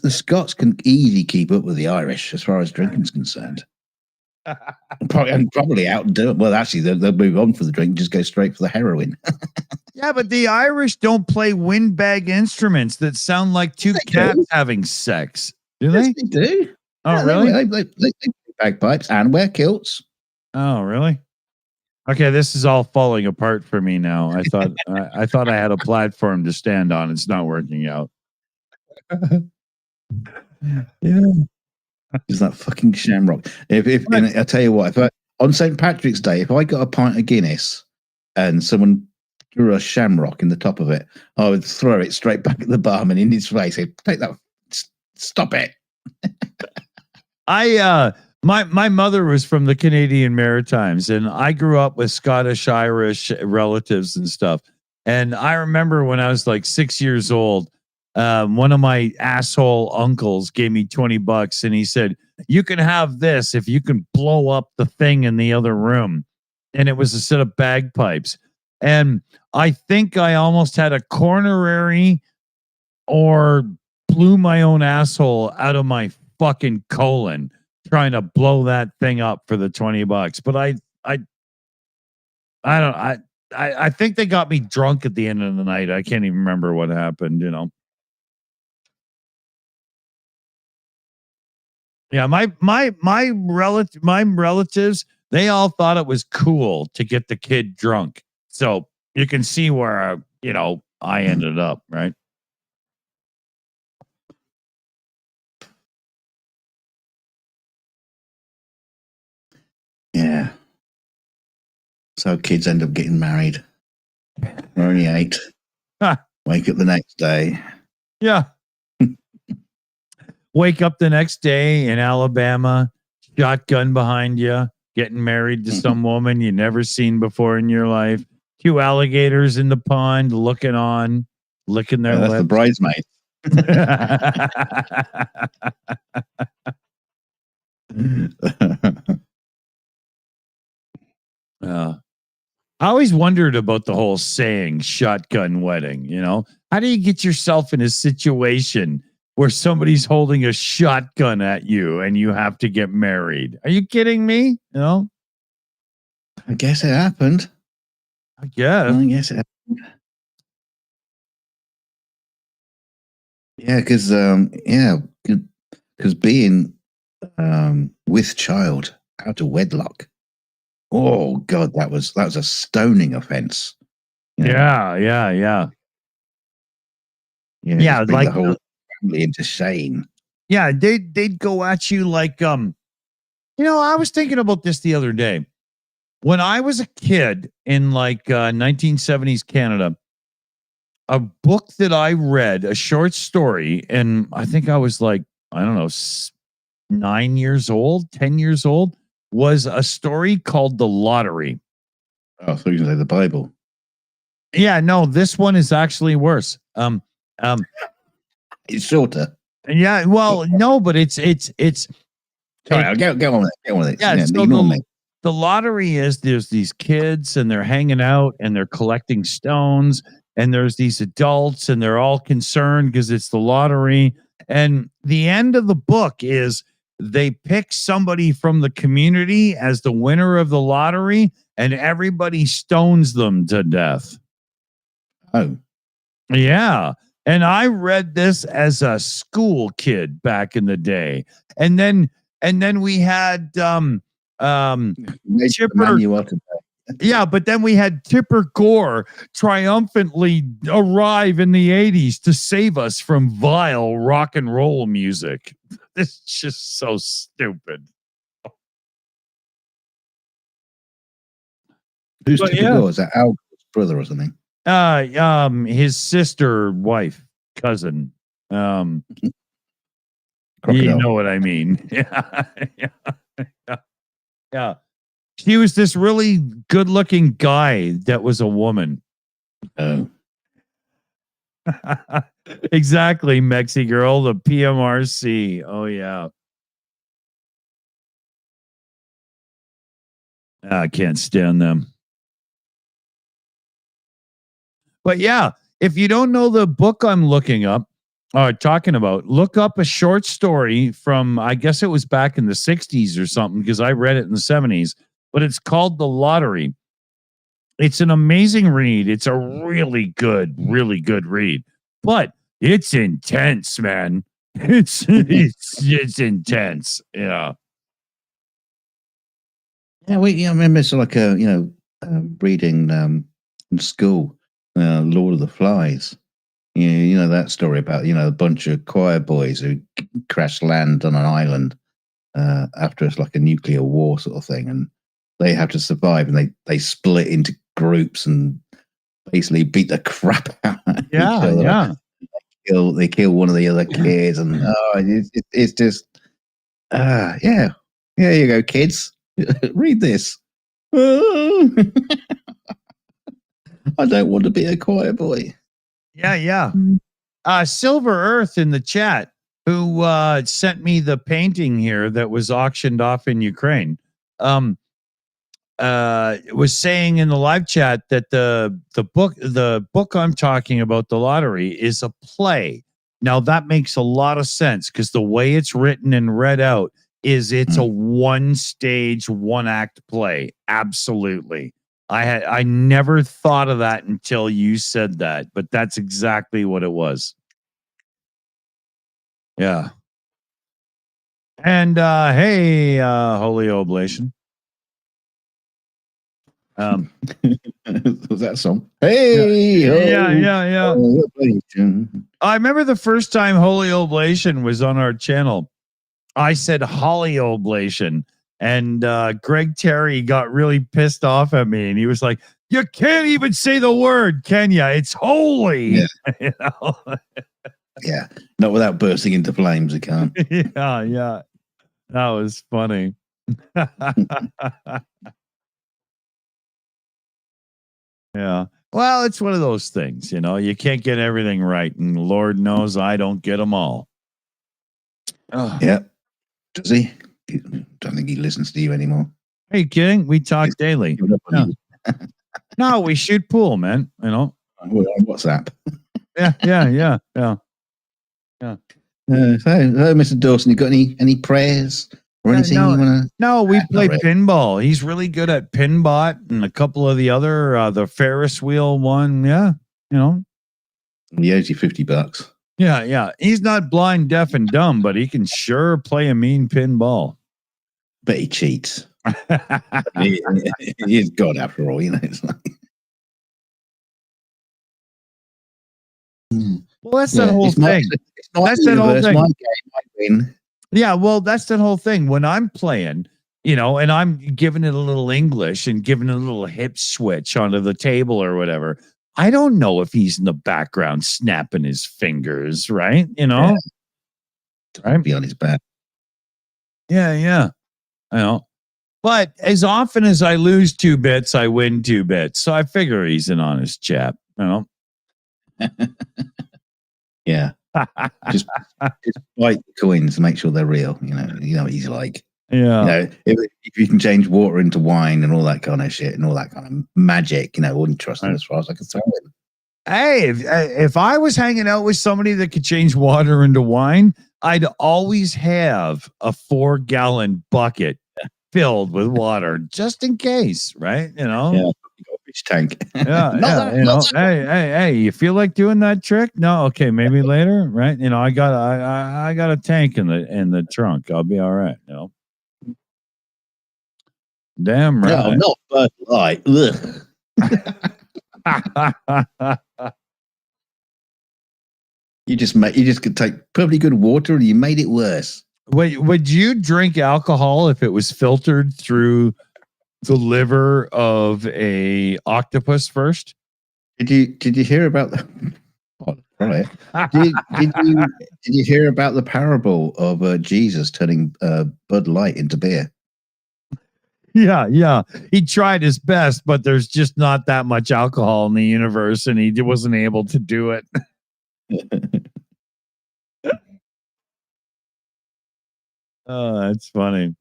The Scots can easily keep up with the Irish as far as drinking's concerned. and probably outdo it. Well, actually, they'll move on for the drink, just go straight for the heroin. Yeah, but the Irish don't play windbag instruments that sound like two cats having sex. Do they? Yes, they do. Oh, yeah, really? They play bagpipes and wear kilts. Oh, really? Okay, this is all falling apart for me now. I thought I had a platform to stand on. It's not working out. Yeah. Is that fucking shamrock? And I tell you what, on St. Patrick's Day, if I got a pint of Guinness and someone threw a shamrock in the top of it, I would throw it straight back at the barman in his face. Say, take that, stop it. My mother was from the Canadian Maritimes, and I grew up with Scottish Irish relatives and stuff. And I remember when I was like 6 years old, one of my asshole uncles gave me $20 and he said, you can have this if you can blow up the thing in the other room. And it was a set of bagpipes. And I think I almost had a coronary or blew my own asshole out of my fucking colon trying to blow that thing up for the $20. But I think they got me drunk at the end of the night. I can't even remember what happened, Yeah, my relatives, they all thought it was cool to get the kid drunk. So you can see where I ended up, right? Yeah. So kids end up getting married. They're only 8. Wake up the next day. Yeah. Wake up the next day in Alabama, shotgun behind you, getting married to some woman you never seen before in your life. 2 alligators in the pond looking on, licking their lips. That's the bridesmaid. I always wondered about the whole saying shotgun wedding, How do you get yourself in a situation where somebody's holding a shotgun at you and you have to get married? Are you kidding me? I guess it happened. I guess it happened. Yeah, because being with child out of wedlock. Oh God, that was a stoning offense. Yeah. Yeah, like the whole family into shame. Yeah, they'd go at you like I was thinking about this the other day. When I was a kid in 1970s Canada, a book that I read, a short story, and I think I was 9 years old, 10 years old, was a story called The Lottery. Oh, so you can say the Bible. Yeah, no, this one is actually worse. It's shorter. Yeah, well, no, but it's. Sorry, I'll get on with it. Get on with it. Yeah, so the lottery is there's these kids and they're hanging out and they're collecting stones, and there's these adults and they're all concerned because it's the lottery. And the end of the book is they pick somebody from the community as the winner of the lottery, and everybody stones them to death. Oh, Yeah. And I read this as a school kid back in the day. And then we had Chipper. Yeah, but then we had Tipper Gore triumphantly arrive in the 80s to save us from vile rock and roll music. This is just so stupid. Who's Tipper Gore? Is that Al's brother or something? His sister, wife, cousin. You know what I mean? Yeah. She was this really good-looking guy that was a woman. Oh. Exactly, Mexi girl, the PMRC. Oh, yeah. I can't stand them. But yeah, if you don't know the book I'm looking up, talking about, look up a short story from, I guess it was back in the 60s or something, because I read it in the 70s, but it's called The Lottery. It's an amazing read. It's a really good read, but it's intense, man. It's intense. Yeah. Yeah, I remember it's like reading in school, Lord of the Flies. You know that story about a bunch of choir boys who crash land on an island after it's like a nuclear war sort of thing, and they have to survive, and they split into groups and basically beat the crap out of each other. Yeah. They kill one of the other kids, and it's just yeah. Here you go, kids. Read this. I don't want to be a choir boy. Yeah. Silver Earth in the chat, who sent me the painting here that was auctioned off in Ukraine, was saying in the live chat that the book I'm talking about, The Lottery, is a play. Now that makes a lot of sense, because the way it's written and read out is it's a one stage, one act play. Absolutely. I never thought of that until you said that, but that's exactly what it was. Yeah. And hey, Holy Oblation. Was that a song? Hey, yeah. I remember the first time Holy Oblation was on our channel. I said Holly Oblation, and Greg Terry got really pissed off at me, and he was like, "You can't even say the word, can ya? It's holy." Yeah. You know? Yeah, not without bursting into flames, it can't. Yeah. That was funny. Yeah. Well, it's one of those things, you can't get everything right, and Lord knows I don't get them all. Oh. Yeah. Does he? Don't think he listens to you anymore. Are you kidding? We talk daily. No. No, we shoot pool, man. On WhatsApp. Yeah. So, Mr. Dawson, you got any prayers or anything you want to? No, we play pinball. He's really good at Pinbot and a couple of the other, the Ferris wheel one. Yeah, He owes you $50. Yeah. He's not blind, deaf, and dumb, but he can sure play a mean pinball. But he cheats. He's God after all, It's like... Well, that's that whole thing. That's that whole thing. My game, I win. Yeah, well, that's that whole thing. When I'm playing, and I'm giving it a little English and giving it a little hip switch onto the table or whatever, I don't know if he's in the background snapping his fingers, right? Yeah. Right? Be on his back. Yeah. I know. But as often as I lose 2 bits, I win 2 bits. So I figure he's an honest chap, Yeah. just bite the coins to make sure they're real. You know what he's like. Yeah. If you can change water into wine and all that kind of shit and all that kind of magic, I wouldn't trust him as far as I can throw him. Hey, if I was hanging out with somebody that could change water into wine, I'd always have a 4-gallon bucket filled with water just in case, right? You know? Yeah. Garbage tank. Yeah, yeah. You know, hey, you feel like doing that trick? No, okay, maybe later, right? You know, I got a tank in the trunk. I'll be all right, you know. Damn No, right. not Bud Light. Ugh. You just could take perfectly good water and you made it worse. Wait, would you drink alcohol if it was filtered through the liver of a octopus first? Did you hear about the did you hear about the parable of Jesus turning Bud Light into beer? Yeah. He tried his best, but there's just not that much alcohol in the universe, and he wasn't able to do it. Oh, that's funny.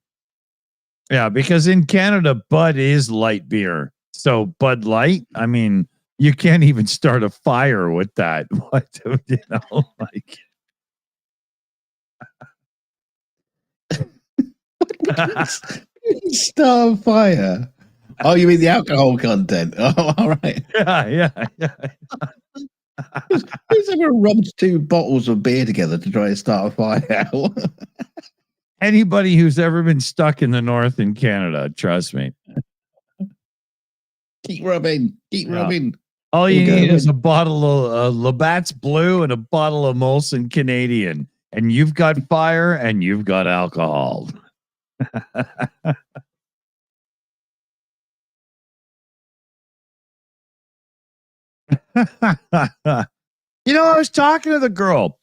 Yeah, because in Canada, Bud is light beer. So Bud Light, I mean, you can't even start a fire with that. What, you know, like. Start a fire. Oh, you mean the alcohol content? Oh, all right. Yeah. Who's ever rubbed 2 bottles of beer together to try to start a fire? Anybody who's ever been stuck in the north in Canada, trust me. Keep rubbing. All you need is a bottle of Labatt's Blue and a bottle of Molson Canadian, and you've got fire and you've got alcohol. You know, I was talking to the girl.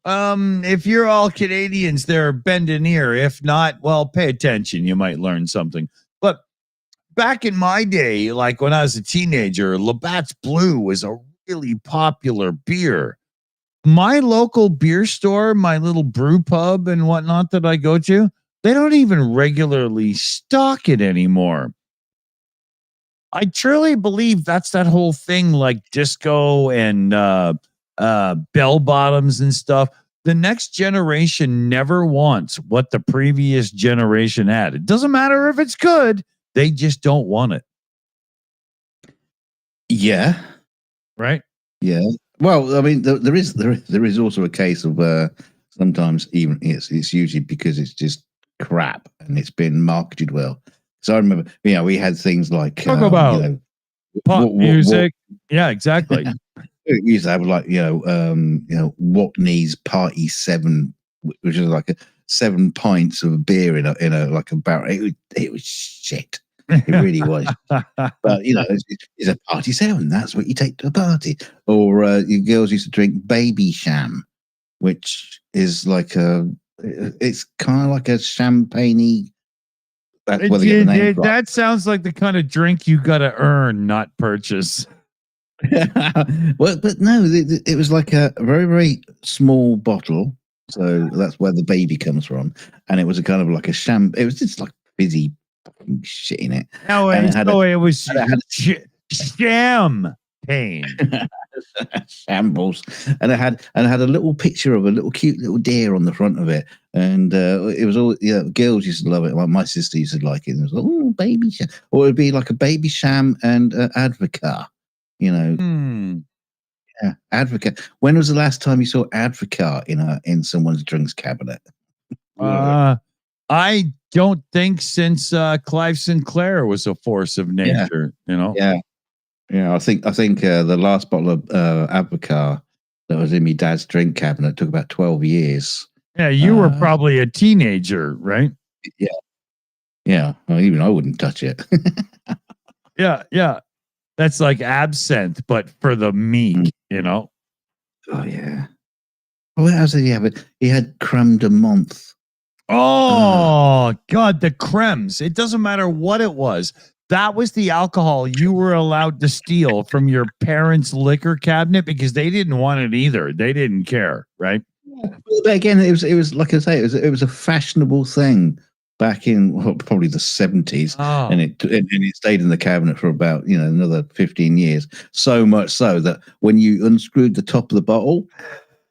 If you're all Canadians, they're bending ear. If not, well, pay attention. You might learn something. But back in my day, like when I was a teenager, Labatt's Blue was a really popular beer. My local beer store, my little brew pub and whatnot that I go to, they don't even regularly stock it anymore. I truly believe that's that whole thing like disco and bell bottoms and stuff. The next generation never wants what the previous generation had. It doesn't matter if it's good. They just don't want it. Yeah. Right? Yeah. Well, I mean, there is also a case of sometimes even it's usually because it's just crap and it's been marketed well. So I remember, we had things like talk about pop music. Yeah, exactly. We used to have like Watney's Party 7, which is like 7 pints of beer in a like a barrel. It was shit. It really was. But it's a party 7. That's what you take to a party. Or your girls used to drink Baby Sham, which is like it's kind of like a champagne-y. That's where they get the name from. That sounds like the kind of drink you got to earn, not purchase. Well, but no, it was like a very, very small bottle. So that's where the baby comes from. And it was a kind of like a it was just like fizzy fucking shit in it. No, it was champagne. Shambles. And it had a little picture of a little cute little deer on the front of it. And it was all girls used to love it. Like my sister used to like it. And it was like, oh, baby sham. Or it would be like a baby sham and Advocaat. Yeah, Advocaat. When was the last time you saw Advocaat in someone's drinks cabinet? I don't think since Clive Sinclair was a force of nature. Yeah. I think the last bottle of Advocaat that was in my dad's drink cabinet took about 12 years. Yeah, you were probably a teenager, right? Yeah. Well, even I wouldn't touch it. Yeah. That's like absinthe, but for the meek, Oh, yeah. What else did he have? He had creme de menthe. Oh, God, the cremes. It doesn't matter what it was. That was the alcohol you were allowed to steal from your parents' liquor cabinet because they didn't want it either. They didn't care, right? But again, it was like I say, it was a fashionable thing back in probably the 70s, and it stayed in the cabinet for about another 15 years. So much so that when you unscrewed the top of the bottle,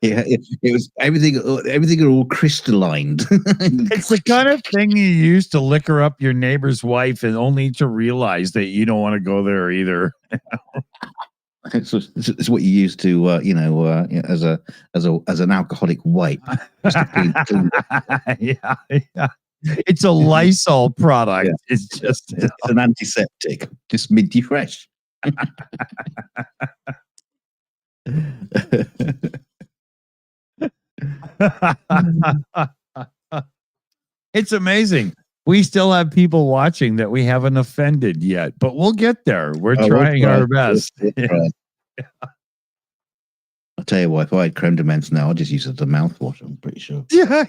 Yeah, it was everything. Everything are all crystalline. It's the kind of thing you use to liquor up your neighbor's wife, and only to realize that you don't want to go there either. It's what you use to, as an alcoholic wipe. Just to clean. Yeah, yeah. It's a Lysol product. Yeah. It's just It's an antiseptic, just minty fresh. It's amazing. We still have people watching that we haven't offended yet, but we'll get there. We're trying our best. I'll tell you what, if I had creme de menthe now, I'd just use it as a mouthwash, I'm pretty sure. Yeah.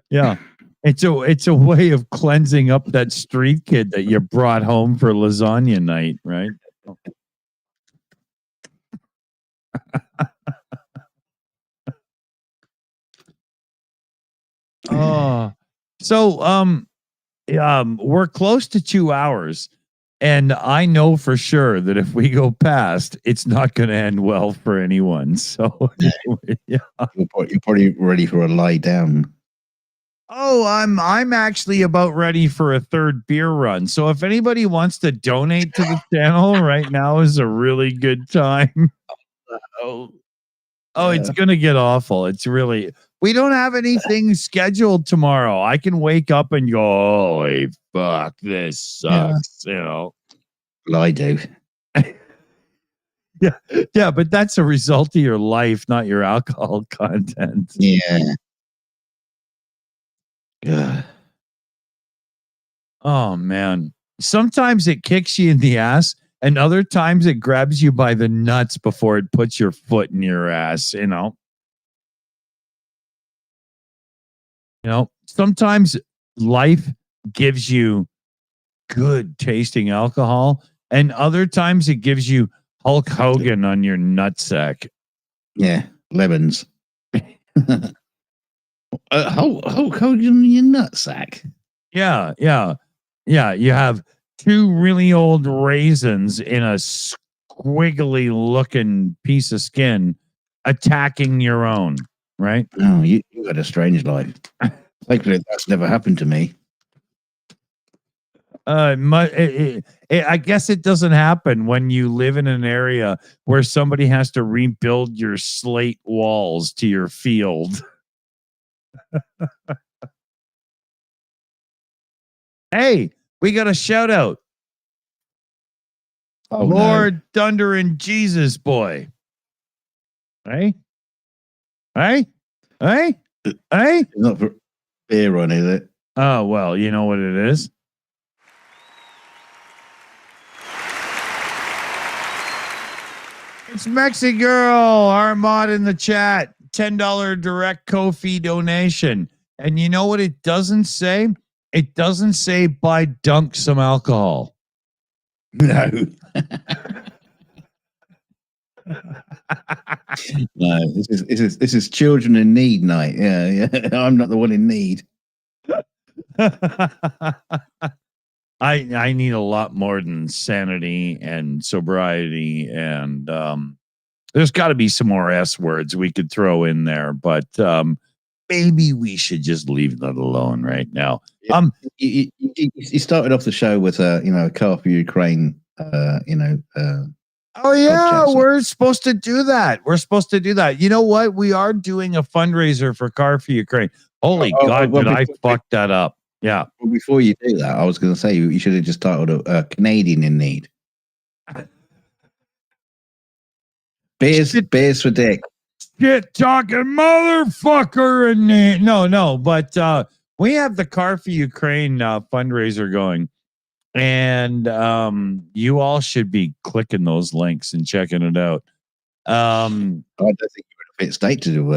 Yeah. It's a way of cleansing up that street kid that you brought home for lasagna night, right? Oh, so we're close to 2 hours, and I know for sure that if we go past, it's not going to end well for anyone. So yeah. You're probably ready for a lie down. Oh, I'm actually about ready for a third beer run. So if anybody wants to donate to the channel, right now is a really good time. Oh, it's going to get awful. It's really, we don't have anything scheduled tomorrow. I can wake up and go, holy fuck, this sucks, you know. Well, I do. Yeah, but that's a result of your life, not your alcohol content. Yeah. Yeah. Oh, man. Sometimes it kicks you in the ass, and other times it grabs you by the nuts before it puts your foot in your ass, you know? Sometimes life gives you good tasting alcohol, and other times it gives you Hulk Hogan on your nutsack. Yeah, lemons. Hulk Hogan on your nutsack. Yeah. You have two really old raisins in a squiggly looking piece of skin attacking your own, right? Oh, you had a strange life. Thankfully, that's never happened to me. I guess it doesn't happen when you live in an area where somebody has to rebuild your slate walls to your field. Hey, we got a shout out. Oh, Lord Thunder and Jesus boy. Hey? It's not for beer on, is it? Oh, well, you know what it is? It's Mexi Girl, our mod in the chat. $10 direct Ko-fi donation. And you know what it doesn't say? It doesn't say buy Dunk some alcohol. No. No, this is children in need night. Yeah. I'm not the one in need. I need a lot more than sanity and sobriety, and there's got to be some more S words we could throw in there, but maybe we should just leave that alone right now. You started off the show with a Car4Ukraine. Oh yeah, we're supposed to do that. You know what? We are doing a fundraiser for Car4Ukraine. Holy God, did I fuck that up? Yeah. Well, before you do that, I was going to say you should have just titled a Canadian in need. Beers for dick. Shit talking motherfucker in there. No, but we have the Car4Ukraine fundraiser going, and you all should be clicking those links and checking it out. I don't think you're in a fit state to do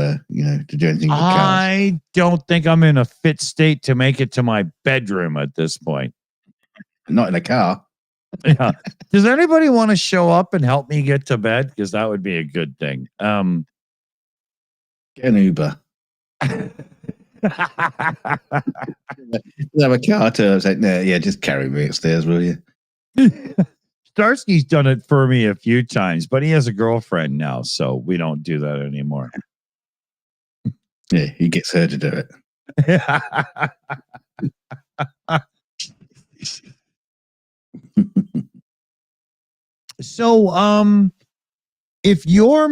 anything with cars. I don't think I'm in a fit state to make it to my bedroom at this point. Not in a car. Yeah. Does anybody want to show up and help me get to bed? Because that would be a good thing. Get an Uber. Have a car to say, no, yeah, just carry me upstairs, will you? Starsky's done it for me a few times, but he has a girlfriend now, so we don't do that anymore. Yeah, he gets her to do it. So, if your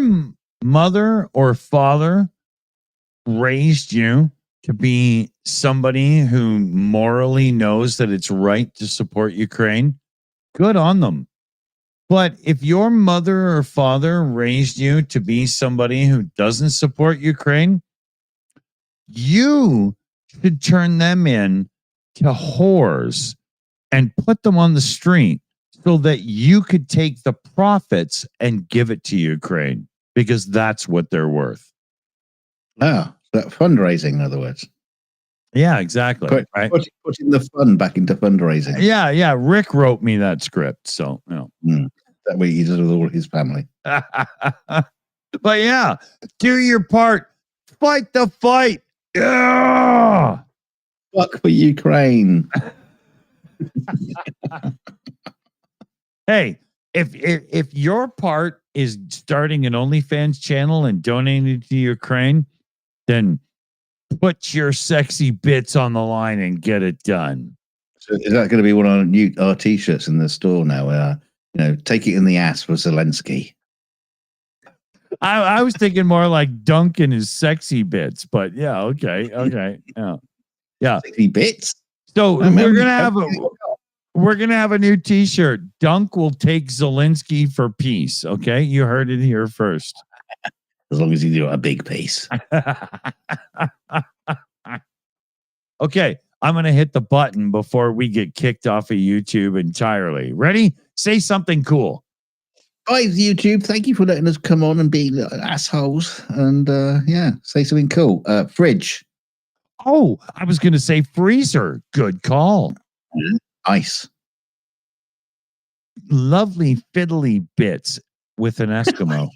mother or father raised you to be somebody who morally knows that it's right to support Ukraine, good on them. But if your mother or father raised you to be somebody who doesn't support Ukraine, you should turn them in to whores and put them on the street so that you could take the profits and give it to Ukraine, because that's what they're worth. Ah, that fundraising, in other words. Yeah, exactly. Putting the fun back into fundraising. Yeah. Rick wrote me that script, so That way he does with all his family. But yeah, do your part. Fight the fight. Yeah. Fuck for Ukraine. Hey, if your part is starting an OnlyFans channel and donating to Ukraine, then put your sexy bits on the line and get it done. So is that going to be one of our t-shirts in the store now? Take it in the ass for Zelensky. I was thinking more like Duncan his sexy bits, but yeah, okay, yeah. Sexy bits. So we're gonna have a new T-shirt. Dunk will take Zelensky for peace. Okay, you heard it here first. As long as you do a big piece. Okay, I'm gonna hit the button before we get kicked off of YouTube entirely. Ready? Say something cool. Guys, YouTube, thank you for letting us come on and be assholes. And say something cool. Fridge. Oh, I was gonna say freezer. Good call. Ice. Lovely fiddly bits with an Eskimo.